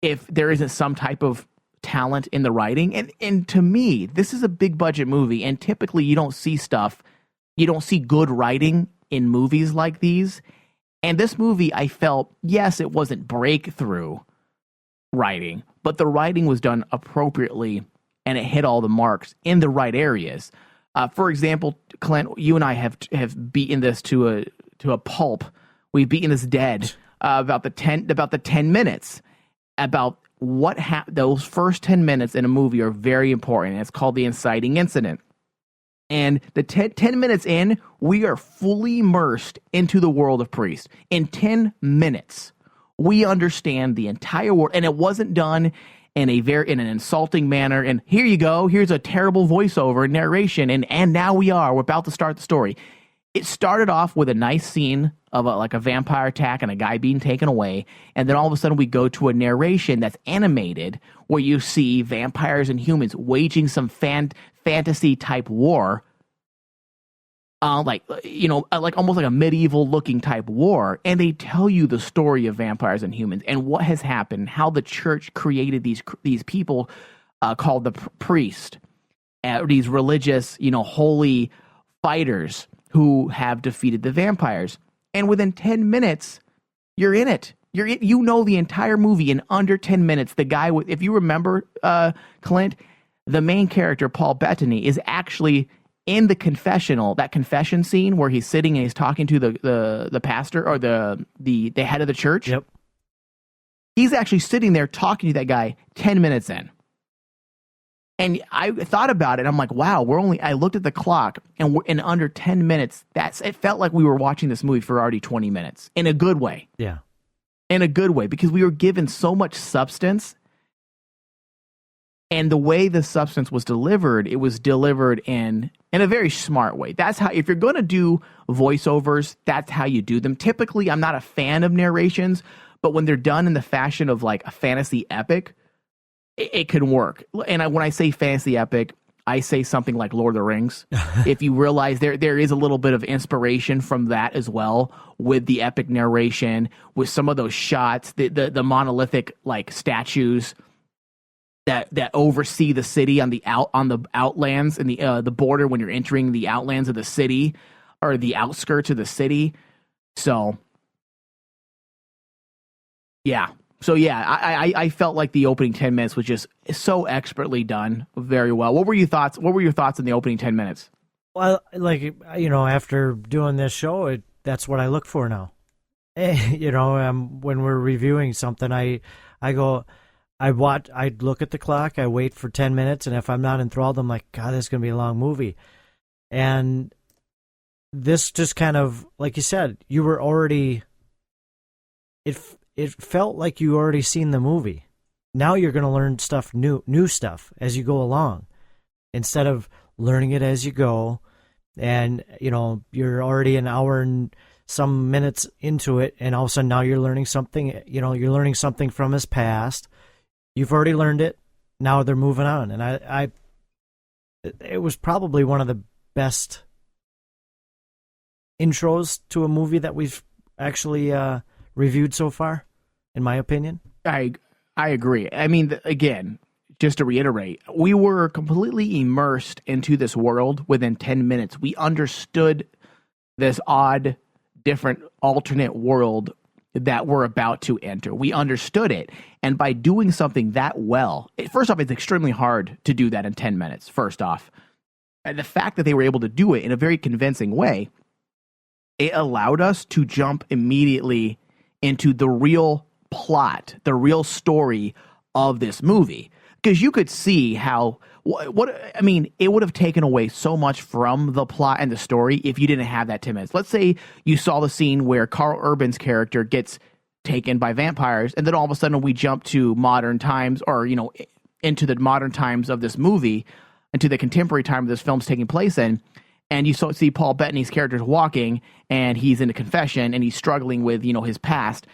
If there isn't some type of talent in the writing, and to me this is a big budget movie, and typically you don't see good writing in movies like these, and this movie, I felt, yes, it wasn't breakthrough writing, but the writing was done appropriately and it hit all the marks in the right areas. For example, Clint, you and I have beaten this to a pulp. We've beaten this dead about the 10 minutes. About those first 10 minutes in a movie are very important. It's called the inciting incident. And the 10 minutes in, we are fully immersed into the world of Priest. In 10 minutes, we understand the entire world, and it wasn't done in an insulting manner. And here you go, here's a terrible voiceover and narration, and now we're about to start the story. It started off with a nice scene of a vampire attack and a guy being taken away, and then all of a sudden we go to a narration that's animated where you see vampires and humans waging some fantasy type war, like almost like a medieval looking type war, and they tell you the story of vampires and humans and what has happened, how the church created these people called the priest, these religious, holy fighters who have defeated the vampires. And within 10 minutes, You're in it. You know the entire movie in under 10 minutes. The guy with, if you remember, Clint, the main character, Paul Bettany, is actually in the confessional, that confession scene where he's sitting and he's talking to the pastor or the head of the church. Yep. He's actually sitting there talking to that guy 10 minutes in. And I thought about it. I'm like, wow, I looked at the clock and we're in under 10 minutes. It felt like we were watching this movie for already 20 minutes in a good way. Yeah. In a good way, because we were given so much substance. And the way the substance was delivered, it was delivered in a very smart way. That's how, if you're going to do voiceovers, that's how you do them. Typically, I'm not a fan of narrations, but when they're done in the fashion of like a fantasy epic, it can work. And when I say fantasy epic, I say something like Lord of the Rings. If you realize there is a little bit of inspiration from that as well, with the epic narration, with some of those shots, the monolithic like statues that oversee the city on the outlands and the border when you're entering the outlands of the city or the outskirts of the city. So yeah. I felt like the opening 10 minutes was just so expertly done, very well. What were your thoughts in the opening 10 minutes? Well, like, after doing this show, that's what I look for now. When we're reviewing something, I look at the clock, I wait for 10 minutes, and if I'm not enthralled, I'm like, God, this is going to be a long movie. And this just kind of, like you said, you were already, it felt like you already seen the movie. Now you're going to learn stuff, new stuff as you go along, instead of learning it as you go. And, you're already an hour and some minutes into it, and all of a sudden now you're learning something, you're learning something from his past. You've already learned it. Now they're moving on. And it was probably one of the best intros to a movie that we've actually reviewed so far, in my opinion. I agree. I mean, again, just to reiterate, we were completely immersed into this world within 10 minutes. We understood this odd, different, alternate world that we're about to enter. We understood it. And by doing something that well, first off, it's extremely hard to do that in 10 minutes, first off. And the fact that they were able to do it in a very convincing way, it allowed us to jump immediately into the real plot, the real story of this movie. Because you could see how, it would have taken away so much from the plot and the story if you didn't have that 10 minutes. Let's say you saw the scene where Carl Urban's character gets taken by vampires, and then all of a sudden we jump to modern times, or, into the modern times of this movie, into the contemporary time this film's taking place in, and you see Paul Bettany's character walking, and he's in a confession, and he's struggling with, his past.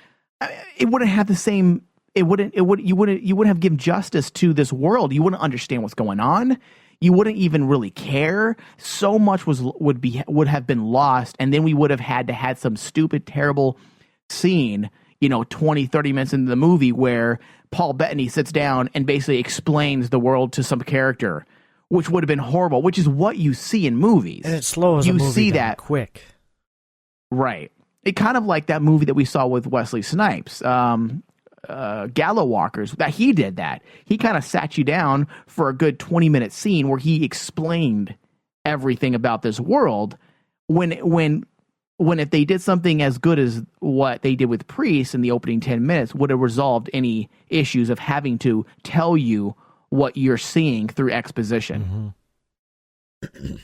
It wouldn't have the same. You wouldn't have given justice to this world. You wouldn't understand what's going on. You wouldn't even really care. So much would have been lost, and then we would have had some stupid, terrible scene, 20, 30 minutes into the movie where Paul Bettany sits down and basically explains the world to some character, which would have been horrible, which is what you see in movies. And it slows a movie down quick. Right. It kind of like that movie that we saw with Wesley Snipes, Gallow Walkers, that he did that. He kind of sat you down for a good 20-minute scene where he explained everything about this world. When if they did something as good as what they did with Priest in the opening 10 minutes, would have resolved any issues of having to tell you what you're seeing through exposition. Mm-hmm.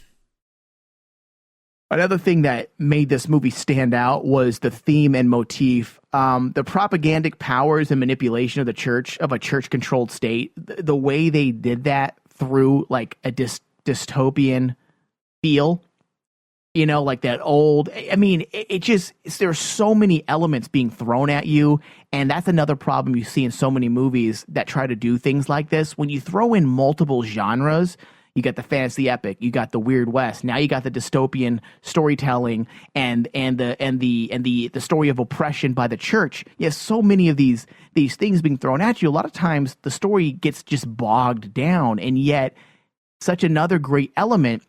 Another thing that made this movie stand out was the theme and motif, the propagandic powers and manipulation of the church, of a church-controlled state. The way they did that through like a dystopian feel, like that old. There's so many elements being thrown at you, and that's another problem you see in so many movies that try to do things like this. When you throw in multiple genres, you got the fantasy epic, you got the Weird West, now you got the dystopian storytelling and the story of oppression by the church. You have so many of these things being thrown at you. A lot of times the story gets just bogged down, and yet such another great element.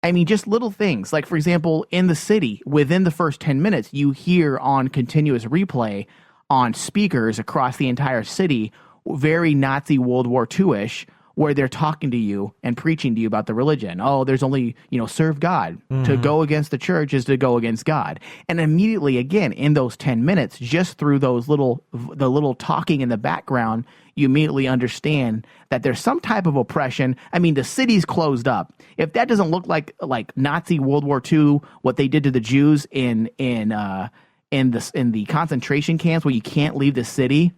I mean, just little things. Like, for example, in the city, within the first 10 minutes, you hear on continuous replay on speakers across the entire city, very Nazi World War II-ish, where they're talking to you and preaching to you about the religion. Oh, there's only, serve God. To go against the church is to go against God. And immediately, again, in those 10 minutes, just through the little talking in the background, you immediately understand that there's some type of oppression. I mean, the city's closed up. If that doesn't look like Nazi World War II, what they did to the Jews in the concentration camps where you can't leave the city.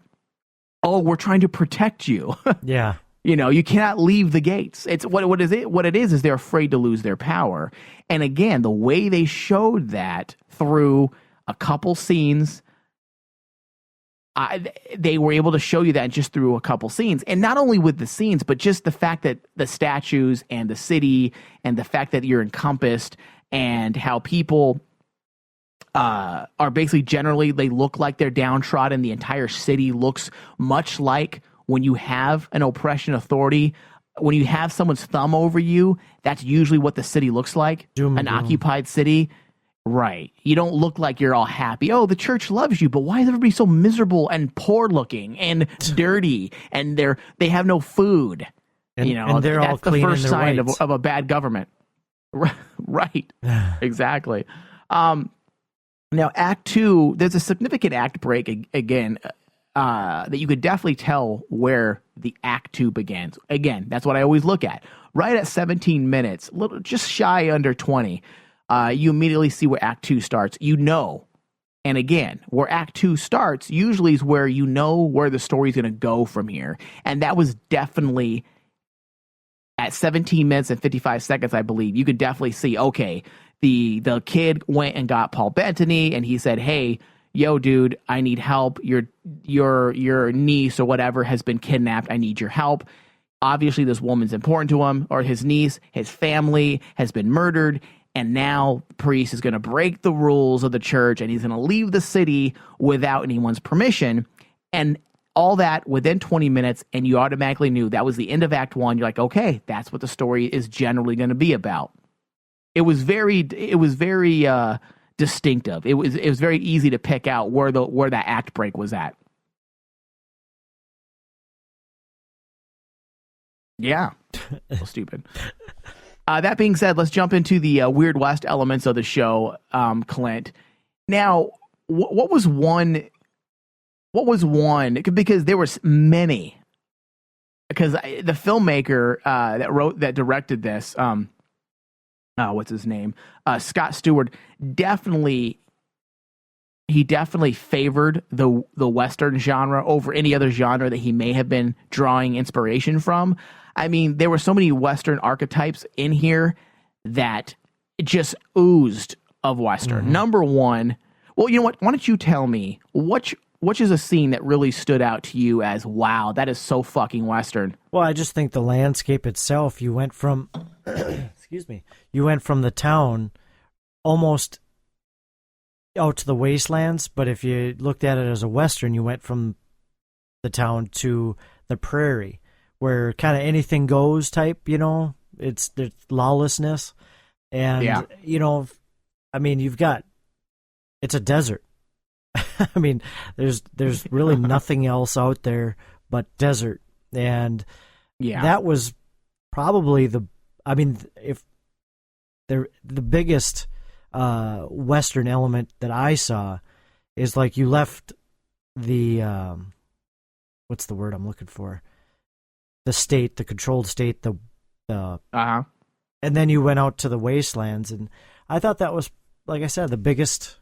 Oh, we're trying to protect you. Yeah. You cannot leave the gates. It's what it is they're afraid to lose their power. And again, the way they showed that through a couple scenes, they were able to show you that just through a couple scenes. And not only with the scenes, but just the fact that the statues and the city and the fact that you're encompassed and how people are basically generally, they look like they're downtrodden. The entire city looks much like when you have an oppression authority, when you have someone's thumb over you, that's usually what the city looks like. An occupied city. Right. You don't look like you're all happy. Oh, the church loves you, but why is everybody so miserable and poor looking and dirty and they have no food? And they're that's all the clean first in their sign whites. of a bad government. Right. Exactly. Now, Act 2, there's a significant act break again. That you could definitely tell where the Act 2 begins. Again, that's what I always look at. Right at 17 minutes, just shy under 20, you immediately see where Act 2 starts. And again, where Act 2 starts usually is where you know where the story's going to go from here. And that was definitely at 17 minutes and 55 seconds, I believe. You could definitely see, okay, the kid went and got Paul Bettany, and he said, hey, yo, dude, I need help. Your niece or whatever has been kidnapped. I need your help. Obviously, this woman's important to him, or his niece, his family has been murdered. And now the priest is going to break the rules of the church, and he's going to leave the city without anyone's permission. And all that within 20 minutes, and you automatically knew that was the end of Act 1. You're like, okay, that's what the story is generally going to be about. It was very distinctive. It was very easy to pick out where that act break was at. Yeah, so stupid. That being said, let's jump into the Weird West elements of the show, Clint. Now, what was one? Because there was many. Because the filmmaker that directed this, what's his name? Scott Stewart definitely favored the Western genre over any other genre that he may have been drawing inspiration from. I mean, there were so many Western archetypes in here that just oozed of Western. Mm-hmm. Number one, well, you know what? Why don't you tell me which is a scene that really stood out to you as, wow, that is so fucking Western? Well, I just think the landscape itself, you went from, you went from the town almost out to the wastelands, but if you looked at it as a Western, you went from the town to the prairie, where kind of anything goes type, it's lawlessness. And, I mean, it's a desert. I mean, there's really nothing else out there but desert. And that was probably the biggest Western element that I saw is like you left the, what's the word I'm looking for? The state, the controlled state, and then you went out to the wastelands, and I thought that was, like I said, the biggest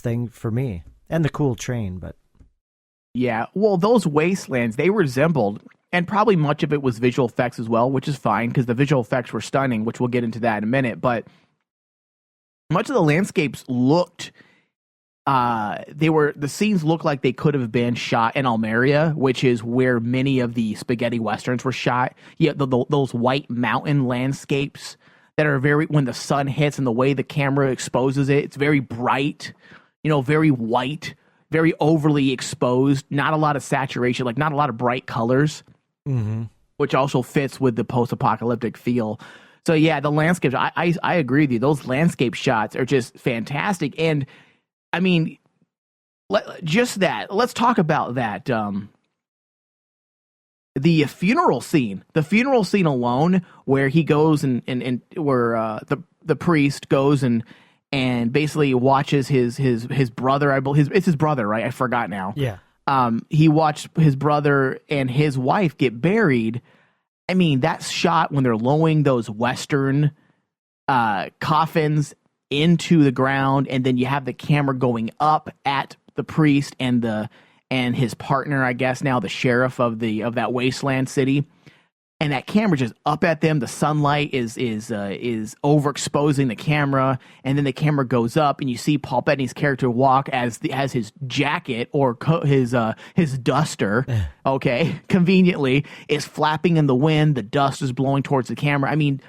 thing for me, and the cool train. But yeah, well, those wastelands, they resembled, and probably much of it was visual effects as well, which is fine because the visual effects were stunning, which we'll get into that in a minute. But much of the landscapes looked. The scenes looked like they could have been shot in Almeria, which is where many of the spaghetti westerns were shot. Yeah, those white mountain landscapes that are when the sun hits and the way the camera exposes it, it's very bright, very white, very overly exposed, not a lot of saturation, like not a lot of bright colors, which also fits with the post-apocalyptic feel. So yeah, the landscape. I agree with you. Those landscape shots are just fantastic. And I mean, just that. Let's talk about that. The funeral scene. The funeral scene alone, where he goes and where the priest goes and basically watches his brother. I believe it's his brother, right? I forgot now. Yeah. He watched his brother and his wife get buried. I mean, that shot when they're lowering those Western coffins into the ground, and then you have the camera going up at the priest and his partner, I guess now the sheriff of that wasteland city, and that camera just up at them. The sunlight is overexposing the camera, and then the camera goes up, and you see Paul Bettany's character walk as his jacket or his duster, okay, conveniently is flapping in the wind. The dust is blowing towards the camera. I mean,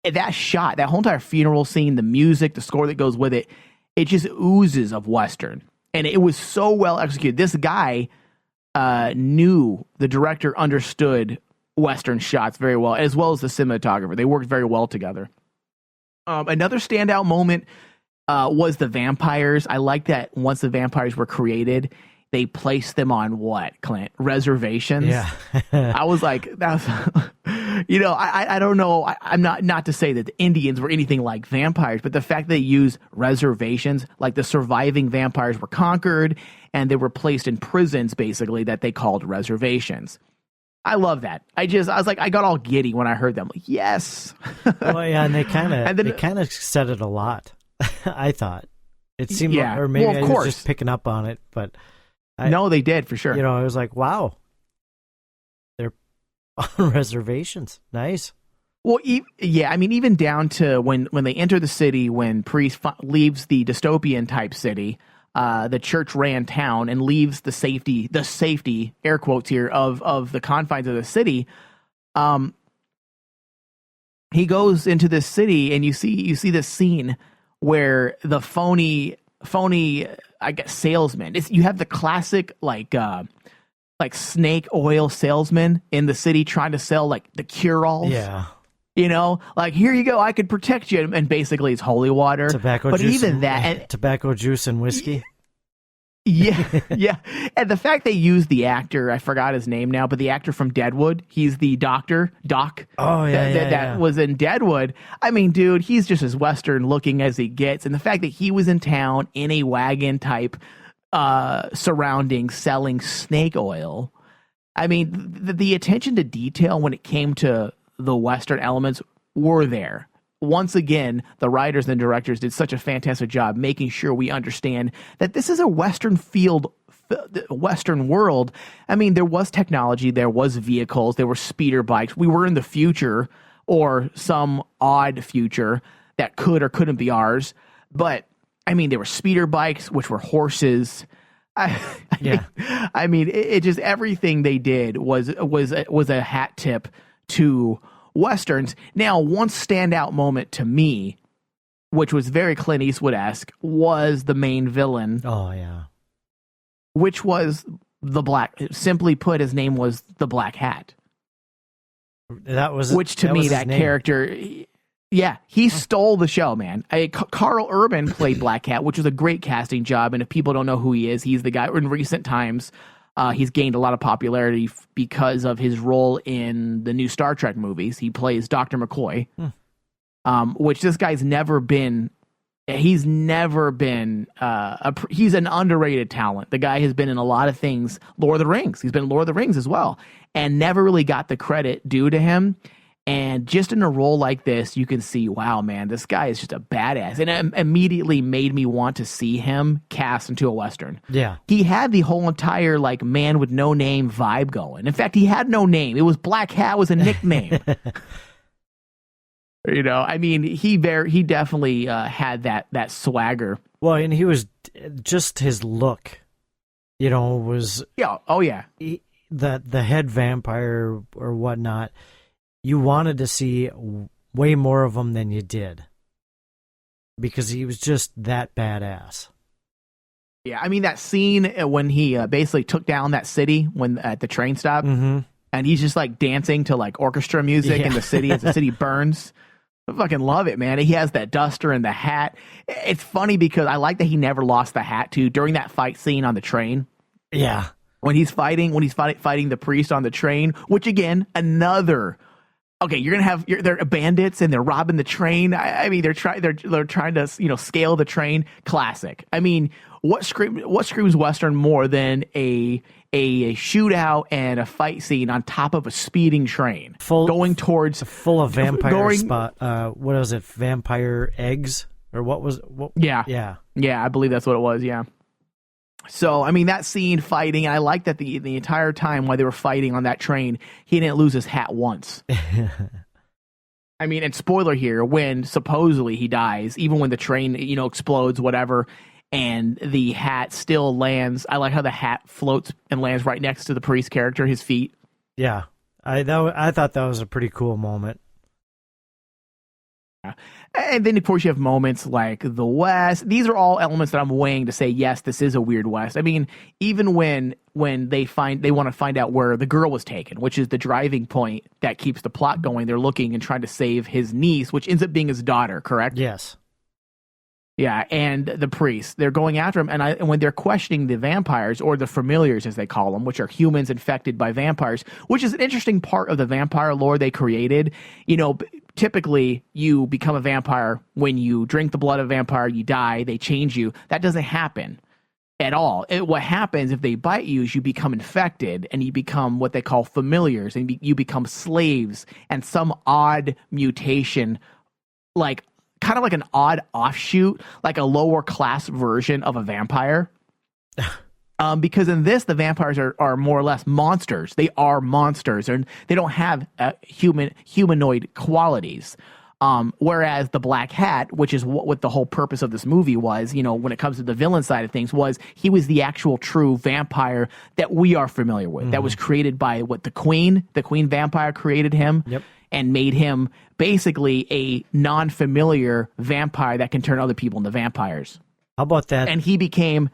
that shot, that whole entire funeral scene, the music, the score that goes with it, it just oozes of Western, and it was so well executed. This guy the director understood Western shots very well as the cinematographer. They worked very well together. Another standout moment was the vampires. I like that once the vampires were created, they placed them on what, Clint? Reservations? Yeah. I was like, that was, I don't know. I'm not to say that the Indians were anything like vampires, but the fact that they use reservations, like the surviving vampires were conquered and they were placed in prisons, basically, that they called reservations. I love that. I was like, I got all giddy when I heard them. Like, yes. Well, yeah, and they kind of said it a lot. I thought it seemed, yeah. or maybe well, I was just picking up on it, but no, they did for sure. I was like, wow, they're on reservations. Nice. Well, yeah, I mean, even down to when they enter the city, when Priest leaves the dystopian type city. The church ran town and leaves the safety air quotes here of the confines of the city. He goes into this city and you see this scene where the phony I guess salesman. You have the classic like snake oil salesman in the city trying to sell like the cure-alls. Yeah. Like, here you go, I could protect you, and basically it's holy water. Tobacco juice and whiskey. Yeah, yeah. And the fact they used the actor, I forgot his name now, but the actor from Deadwood, he's the Doc. Oh, yeah, that was in Deadwood. I mean, dude, he's just as Western looking as he gets. And the fact that he was in town in a wagon type surrounding selling snake oil. I mean, the attention to detail when it came to the Western elements were there. Once again, the writers and directors did such a fantastic job making sure we understand that this is a Western Western world. I mean, there was technology, there was vehicles, there were speeder bikes. We were in the future or some odd future that could or couldn't be ours. But I mean, there were speeder bikes, which were horses. I mean, it just everything they did was a hat tip to Westerns. Now, one standout moment to me, which was very Clint Eastwood-esque, was the main villain. Oh, yeah. Which was simply put, his name was the Black Hat. Which to me, that character, yeah, he stole the show, man. Carl Urban played Black Hat, which was a great casting job. And if people don't know who he is, he's the guy in recent times. He's gained a lot of popularity because of his role in the new Star Trek movies. He plays Dr. McCoy, which this guy's never been. He's never been. He's an underrated talent. The guy has been in a lot of things. Lord of the Rings. He's been in Lord of the Rings as well, and never really got the credit due to him. And just in a role like this, you can see, wow, man, this guy is just a badass. And it immediately made me want to see him cast into a Western. Yeah. He had the whole entire, like, man with no name vibe going. In fact, he had no name. It was Black Hat was a nickname. I mean, he definitely had that swagger. Well, and he was just his look, was... Yeah, oh, yeah. The head vampire or whatnot... You wanted to see way more of him than you did because he was just that badass. Yeah, I mean that scene when he basically took down that city at the train stop, and he's just like dancing to like orchestra music in the city as the city burns. I fucking love it, man. He has that duster and the hat. It's funny because I like that he never lost the hat too during that fight scene on the train. Yeah. When he's fighting the priest on the train, which again, another. Okay, you're gonna have they're bandits and they're robbing the train. I mean, they're trying to scale the train. Classic. I mean, what screams Western more than a shootout and a fight scene on top of a speeding train going towards full of vampire spot? What was it? Vampire eggs or what was? Yeah. I believe that's what it was. Yeah. So, I mean, that scene fighting, I like that the entire time while they were fighting on that train, he didn't lose his hat once. I mean, and spoiler here, when supposedly he dies, even when the train, explodes, whatever, and the hat still lands. I like how the hat floats and lands right next to the priest character, his feet. Yeah. I thought that was a pretty cool moment. And then, of course, you have moments like the West. These are all elements that I'm weighing to say, yes, this is a weird West. I mean, even when they want to find out where the girl was taken, which is the driving point that keeps the plot going. They're looking and trying to save his niece, which ends up being his daughter, correct? Yes. Yeah, and the priest. They're going after him, and when they're questioning the vampires, or the familiars as they call them, which are humans infected by vampires, which is an interesting part of the vampire lore they created. Typically, you become a vampire when you drink the blood of a vampire, you die, they change you. That doesn't happen at all. What happens if they bite you is you become infected, and you become what they call familiars, and you become slaves, and some odd mutation, kind of like an odd offshoot, like a lower class version of a vampire. Because in this, the vampires are more or less monsters. They are monsters, and they don't have humanoid qualities. Whereas the Black Hat, which is what the whole purpose of this movie was, when it comes to the villain side of things, was he was the actual true vampire that we are familiar with. Mm-hmm. That was created by the Queen vampire created him. Yep. And made him basically a non-familiar vampire that can turn other people into vampires. How about that? And he became...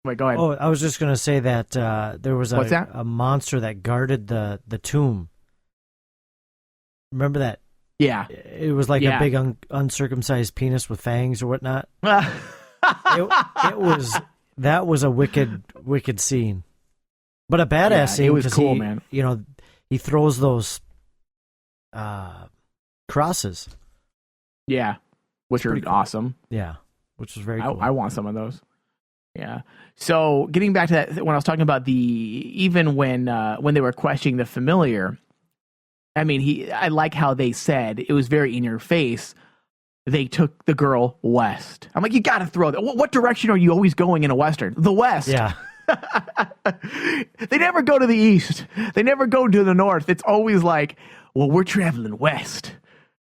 Wait, go ahead. Oh, I was just going to say that there was a monster that guarded the tomb. Remember that? Yeah. It was like a big uncircumcised penis with fangs or whatnot. That was a wicked scene. But a badass scene. It was cool, man. He throws those... crosses. Yeah, which are awesome. Yeah, which was very cool. I want some of those. Yeah. So getting back to that, when I was talking about even when they were questioning the familiar, I mean, I like how they said it was very in your face. They took the girl west. I'm like, you got to throw that. What direction are you always going in a Western? The West. Yeah. They never go to the east. They never go to the north. It's always like, well, we're traveling west,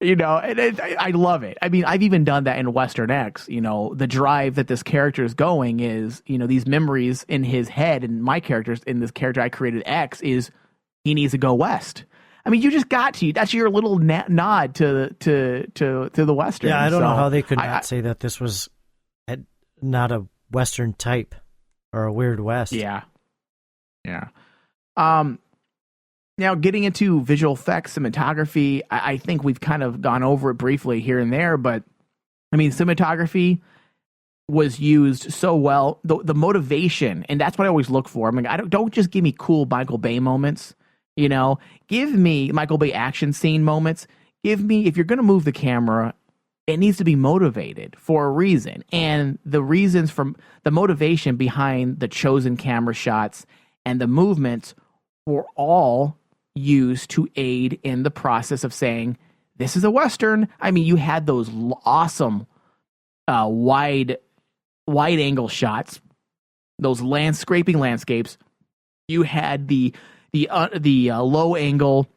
and I love it. I mean, I've even done that in Western X. The drive that this character is going is, these memories in his head, and my characters in this character I created X is he needs to go west. I mean, you just got to. That's your little nod to the Western. Yeah, I don't know how they could not say that this was not a Western type or a Weird West. Yeah. Now, getting into visual effects, cinematography, I think we've kind of gone over it briefly here and there, but I mean, cinematography was used so well. The motivation, and that's what I always look for. I mean, don't just give me cool Michael Bay moments. Give me Michael Bay action scene moments. Give me, if you're going to move the camera, it needs to be motivated for a reason. And the reasons from the motivation behind the chosen camera shots and the movements were all used to aid in the process of saying, this is a Western. I mean, you had those awesome wide angle shots, those scraping landscapes. You had the low angle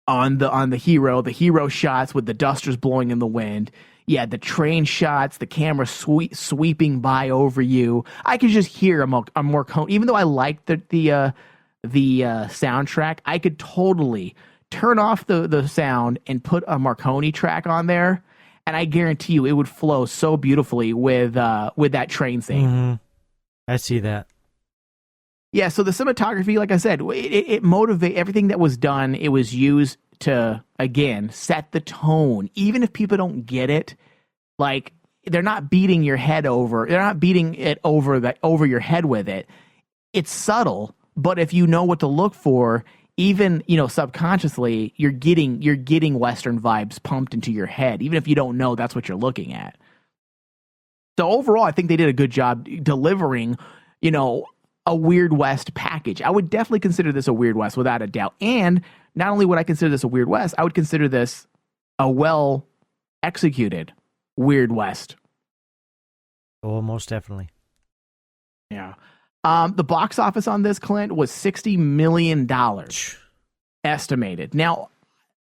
on the hero shots with the dusters blowing in the wind. Yeah, the train shots, the camera sweeping by over you. I could just hear a Morricone. Even though I liked the soundtrack, I could totally turn off the sound and put a Morricone track on there, and I guarantee you it would flow so beautifully with that train scene. Mm-hmm. I see that. Yeah, so the cinematography, like I said, it motivated everything that was done. It was used to, again, set the tone. Even if people don't get it, like, they're not beating your head over. They're not beating it over your head with it. It's subtle, but if you know what to look for, even, subconsciously, you're getting Western vibes pumped into your head, even if you don't know that's what you're looking at. So overall, I think they did a good job delivering, a Weird West package. I would definitely consider this a Weird West without a doubt. And not only would I consider this a Weird West, I would consider this a well executed Weird West. Oh, most definitely. Yeah. The box office on this, Clint, was $60 million estimated. Now,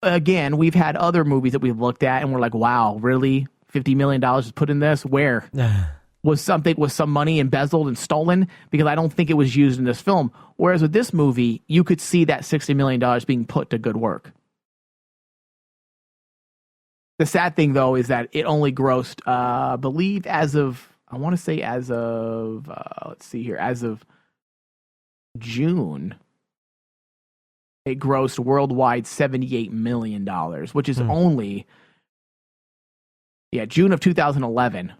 again, we've had other movies that we've looked at and we're like, wow, really? $50 million is put in this? Where? Was some money embezzled and stolen? Because I don't think it was used in this film. Whereas with this movie, you could see that $60 million being put to good work. The sad thing, though, is that it only grossed, I believe, as of June, it grossed worldwide $78 million, which is only, June of 2011.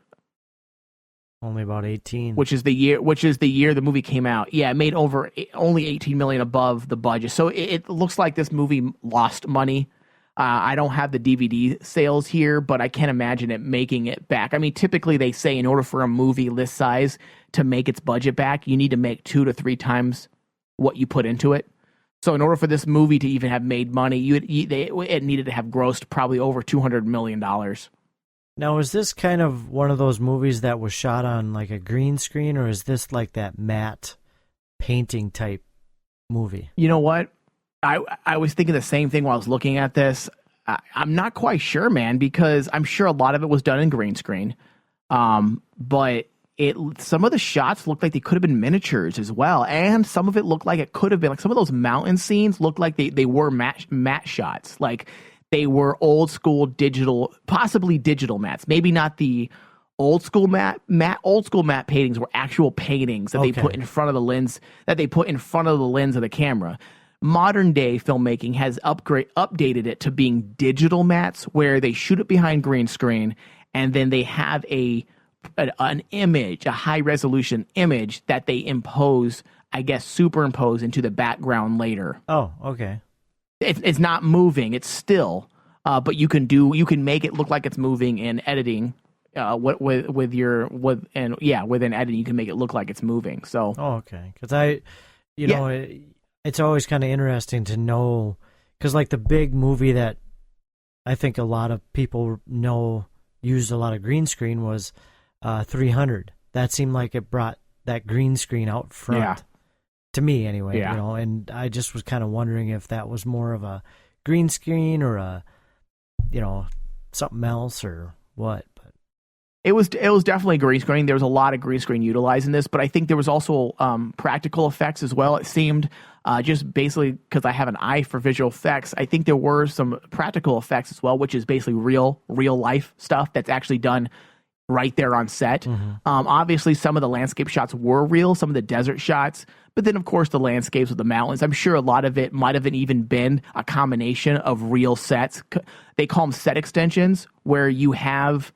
Only about 18. Which is the year the movie came out. Yeah, it made only 18 million above the budget. So it looks like this movie lost money. I don't have the DVD sales here, but I can't imagine it making it back. I mean, typically they say in order for a movie this size to make its budget back, you need to make 2 to 3 times what you put into it. So in order for this movie to even have made money, it needed to have grossed probably over $200 million. Now, is this kind of one of those movies that was shot on like a green screen, or is this like that matte painting type movie? You know what? I was thinking the same thing while I was looking at this. I'm not quite sure, man, because I'm sure a lot of it was done in green screen. But some of the shots looked like they could have been miniatures as well. And some of it looked like it could have been, like some of those mountain scenes looked like they were matte shots. Like they were old school digital, possibly digital mattes. Maybe not the old school matte paintings were actual paintings that they put in front of the lens, of the camera. Modern day filmmaking has updated it to being digital mattes, where they shoot it behind green screen and then they have an image, a high resolution image that they superimpose into the background later. Oh, okay. It's not moving; it's still, but you can make it look like it's moving in editing. Within editing, you can make it look like it's moving. So, okay, because it's always kind of interesting to know, because like the big movie that I think a lot of people know used a lot of green screen was 300. That seemed like it brought that green screen out front to me anyway. And I just was kind of wondering if that was more of a green screen or a something else or what. It was definitely green screen. There was a lot of green screen utilized in this, but I think there was also practical effects as well. It seemed just basically because I have an eye for visual effects, I think there were some practical effects as well, which is basically real life stuff that's actually done right there on set. Mm-hmm. Obviously, some of the landscape shots were real, some of the desert shots, but then of course the landscapes with the mountains. I'm sure a lot of it might have even been a combination of real sets. They call them set extensions, where you'll have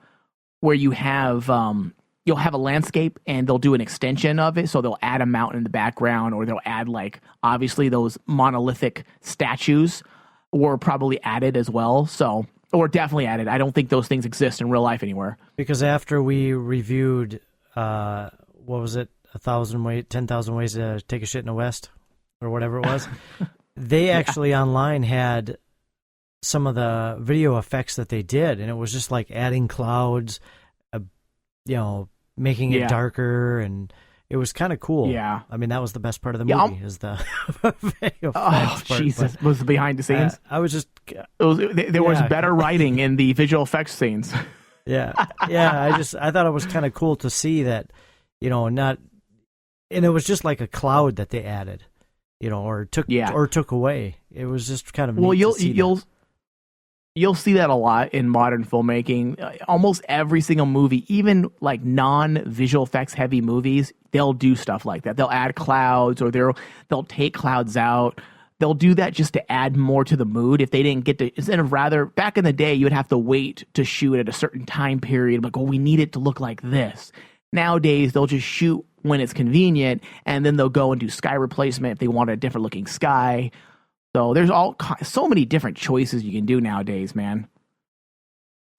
a landscape and they'll do an extension of it. So they'll add a mountain in the background, or they'll add, like, obviously those monolithic statues were probably added as well. Or definitely added. I don't think those things exist in real life anywhere. Because after we reviewed, what was it? 10,000 ways to take a shit in the West, or whatever it was. They actually online had some of the video effects that they did, and it was just like adding clouds, making it darker, and it was kind of cool. Yeah, I mean, that was the best part of the movie, is the video effects part. Jesus, was the behind the scenes. I was just there was better writing in the visual effects scenes. I thought it was kind of cool to see that, and it was just like a cloud that they added, or took away. It was just kind of neat You'll see that a lot in modern filmmaking. Almost every single movie, even like non-visual effects heavy movies, they'll do stuff like that. They'll add clouds, or they'll take clouds out. they'll do that just to add more to the mood. If they didn't get to, instead of back in the day, you would have to wait to shoot at a certain time period. Like, we need it to look like this. Nowadays, they'll just shoot when it's convenient, and then they'll go and do sky replacement if they want a different looking sky. So there's so many different choices you can do nowadays, man.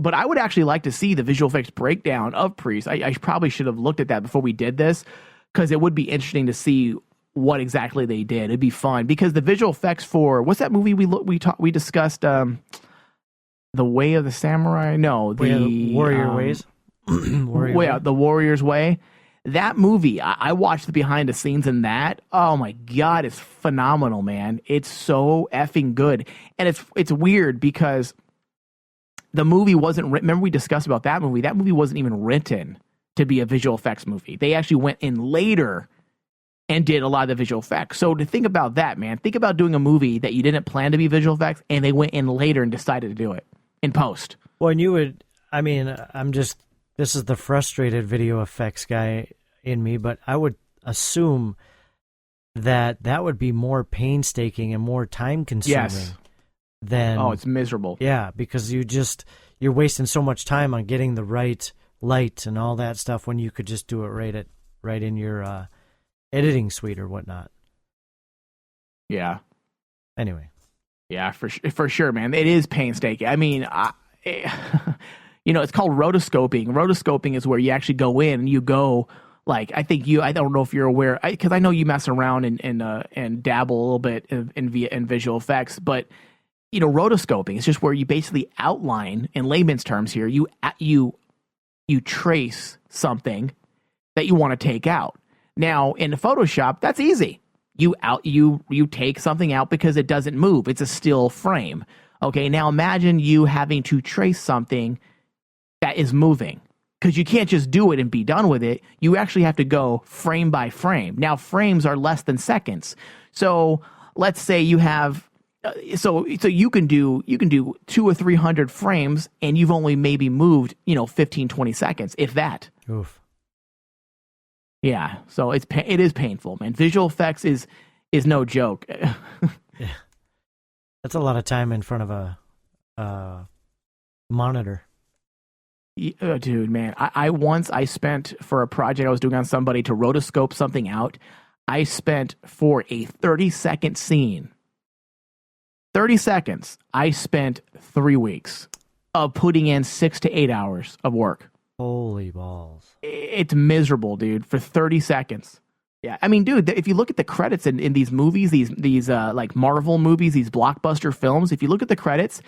But I would actually like to see the visual effects breakdown of Priest. I probably should have looked at that before we did this, because it would be interesting to see what exactly they did. It'd be fun, because the visual effects for, what's that movie we discussed? The Way of the Samurai? No, the Warrior Ways. The Warrior's Way. That movie, I watched the behind the scenes in that. Oh my God, it's phenomenal, man. It's so effing good. And it's weird because the movie wasn't written. Remember we discussed about that movie? That movie wasn't even written to be a visual effects movie. They actually went in later and did a lot of the visual effects. So to think about that, man, think about doing a movie that you didn't plan to be visual effects, and they went in later and decided to do it in post. Well, and this is the frustrated video effects guy in me, but I would assume that would be more painstaking and more time consuming. Yes. Than, it's miserable. Yeah, because you're wasting so much time on getting the right light and all that stuff when you could just do it right in your editing suite or whatnot. Yeah. Anyway. Yeah, for sure, man. It is painstaking. I mean, it's called rotoscoping. Rotoscoping is where you actually go in and you go, like, I don't know if you're aware, because I know you mess around and dabble a little bit in visual effects, but rotoscoping is just where you basically outline, in layman's terms here, you trace something that you want to take out. Now, in Photoshop, that's easy. You take something out because it doesn't move. It's a still frame. Okay, now imagine you having to trace something that is moving, because you can't just do it and be done with it. You actually have to go frame by frame. Now, frames are less than seconds. So let's say you have, so you can do 200 or 300 frames, and you've only maybe moved 15, 20 seconds, if that. Oof. Yeah, so it is painful, man. Visual effects is no joke. Yeah. That's a lot of time in front of a monitor. Dude, man, I spent, for a project I was doing on somebody, to rotoscope something out, I spent, for a 30-second scene, 30 seconds, I spent 3 weeks of putting in 6 to 8 hours of work. Holy balls. It's miserable, dude, for 30 seconds. Yeah, I mean, dude, if you look at the credits in these movies, these like Marvel movies, these blockbuster films, if you look at the credits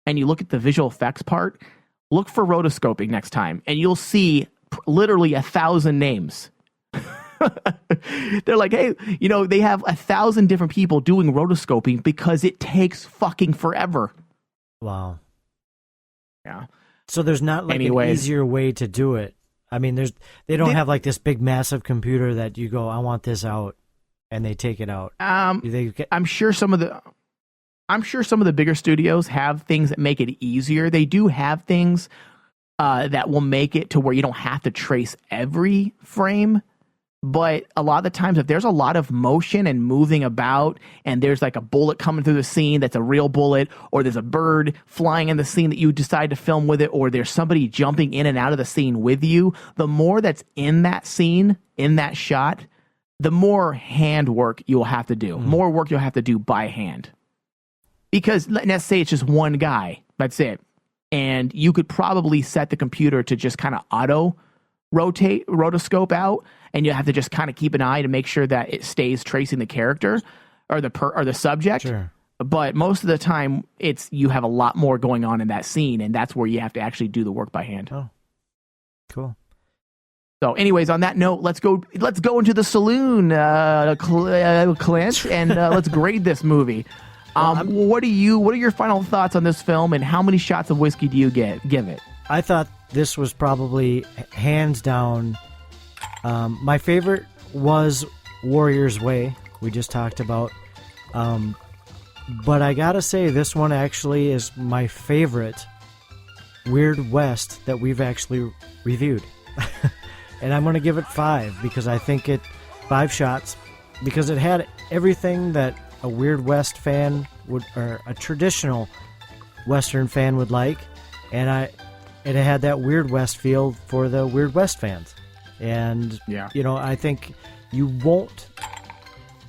and you look at the visual effects part, look for rotoscoping next time, and you'll see literally 1,000 names. They're like, hey, they have 1,000 different people doing rotoscoping because it takes fucking forever. Wow. Yeah. So there's not like an easier way to do it. I mean, they don't have like this big massive computer that you go, I want this out, and they take it out. I'm sure some of the bigger studios have things that make it easier. They do have things that will make it to where you don't have to trace every frame. But a lot of the times, if there's a lot of motion and moving about, and there's like a bullet coming through the scene that's a real bullet, or there's a bird flying in the scene that you decide to film with it, or there's somebody jumping in and out of the scene with you, the more that's in that scene, in that shot, the more hand work you'll have to do. More work you'll have to do by hand. Because let's say it's just one guy, that's it. And you could probably set the computer to just kind of auto rotoscope out, and you have to just kind of keep an eye to make sure that it stays tracing the character or the subject. Sure. But most of the time, you have a lot more going on in that scene, and that's where you have to actually do the work by hand. Oh, cool. So, anyways, on that note, let's go into the saloon, Clint, and let's grade this movie. What are your final thoughts on this film, and how many shots of whiskey do you give it? I thought this was probably hands down. My favorite was Warrior's Way, we just talked about. But I gotta say, this one actually is my favorite Weird West that we've actually reviewed. And I'm gonna give it 5 because I think 5 shots, because it had everything that a Weird West fan would, or a traditional Western fan would like, and it had that Weird West feel for the Weird West fans. And, I think you won't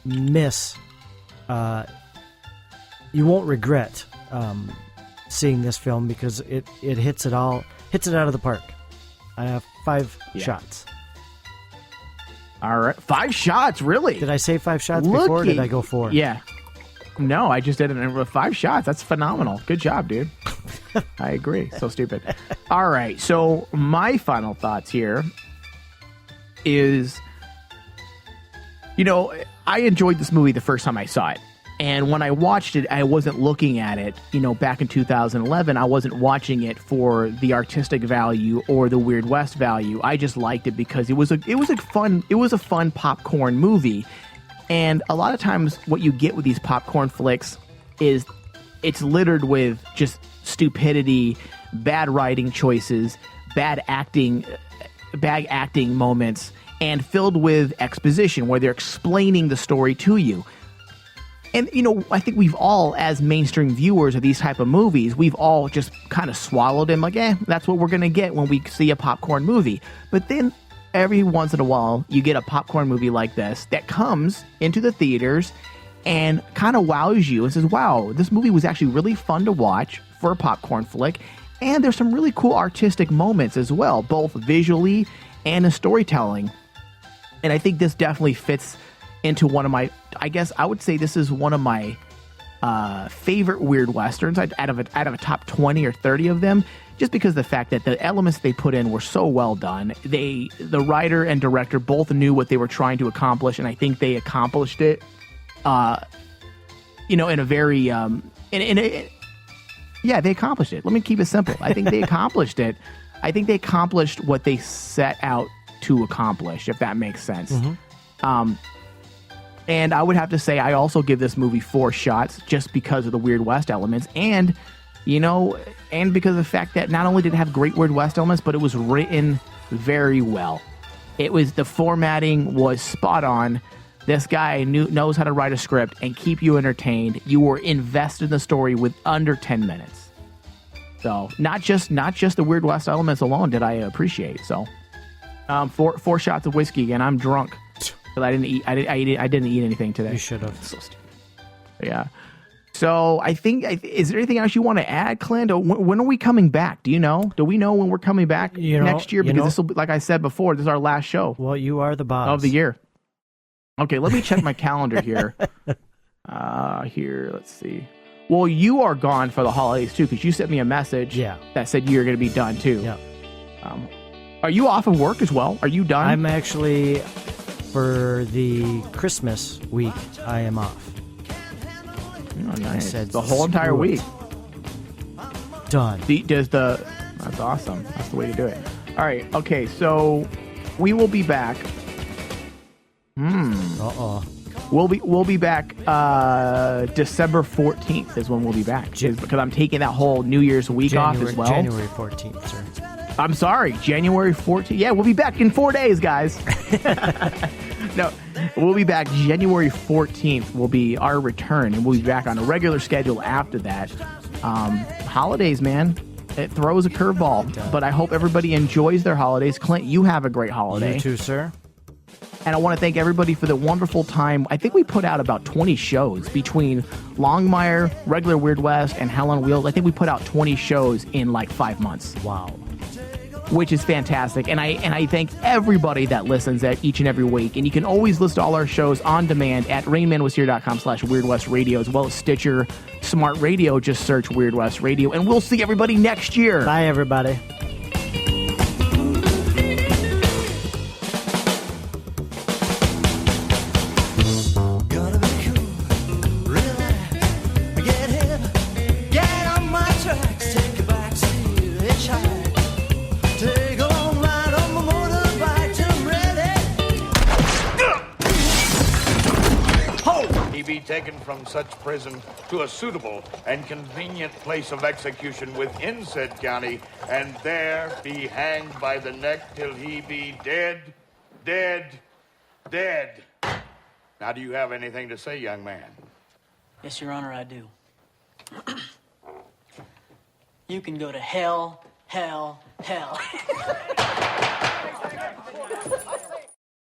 miss, you won't regret seeing this film because it hits it out of the park. I have 5 shots. All right. 5 shots, really? Did I say 5 shots before, or did I go 4? Yeah. No, I just did it with 5 shots. That's phenomenal. Good job, dude. I agree. So stupid. All right. So my final thoughts here is, I enjoyed this movie the first time I saw it. And when I watched it, I wasn't looking at it, back in 2011, I wasn't watching it for the artistic value or the Weird West value. I just liked it because it was a fun popcorn movie. And a lot of times what you get with these popcorn flicks is it's littered with just stupidity, bad writing choices, bad acting moments, and filled with exposition where they're explaining the story to you. And, I think we've all, as mainstream viewers of these type of movies, we've all just kind of swallowed them like, that's what we're going to get when we see a popcorn movie. But then every once in a while, you get a popcorn movie like this that comes into the theaters and kind of wows you and says, wow, this movie was actually really fun to watch for a popcorn flick. And there's some really cool artistic moments as well, both visually and in storytelling. And I think this definitely fits into one of my, I guess I would say this is one of my favorite Weird Westerns out of a top 20 or 30 of them, just because of the fact that the elements they put in were so well done. The writer and director both knew what they were trying to accomplish, and I think they accomplished it, in a very, they accomplished it. Let me keep it simple. I think they accomplished it. I think they accomplished what they set out to accomplish, if that makes sense. Mm-hmm. And I would have to say I also give this movie 4 shots just because of the Weird West elements and, and because of the fact that not only did it have great Weird West elements, but it was written very well. The formatting was spot on. This guy knows how to write a script and keep you entertained. You were invested in the story with under 10 minutes. So not just the Weird West elements alone did I appreciate. So 4 shots of whiskey and I'm drunk. But I didn't eat. I didn't eat anything today. You should have. So stupid. Yeah. So I think. Is there anything else you want to add, Clint? When are we coming back? Do you know? Do we know when we're coming back next year? Because this will be, like I said before, this is our last show. Well, you are the boss of the year. Okay, let me check my calendar here. Let's see. Well, you are gone for the holidays too, because you sent me a message. That said you're going to be done too. Yeah. Are you off of work as well? Are you done? I'm actually. For the Christmas week, I am off. Oh, nice. The whole entire week. Done. That's awesome. That's the way to do it. All right. Okay. So we will be back. We'll be back. December 14th is when we'll be back. Because I'm taking that whole New Year's week off as well. January 14th, sir. I'm sorry, January 14th. Yeah, we'll be back in 4 days, guys. No, we'll be back January 14th will be our return, and we'll be back on a regular schedule after that. Holidays, man. It throws a curveball, but I hope everybody enjoys their holidays. Clint, you have a great holiday. You too, sir. And I want to thank everybody for the wonderful time. I think we put out about 20 shows between Longmire, regular Weird West, and Hell on Wheels. I think we put out 20 shows in like 5 months. Wow. Which is fantastic. And I thank everybody that listens at each and every week. And you can always list all our shows on demand at rainmanwashere.com/Weird West Radio, as well as Stitcher, Smart Radio. Just search Weird West Radio. And we'll see everybody next year. Bye, everybody. Taken from such prison to a suitable and convenient place of execution within said county, and there be hanged by the neck till he be dead. Now, do you have anything to say, young man? Yes, Your Honor, I do. You can go to hell, hell, hell.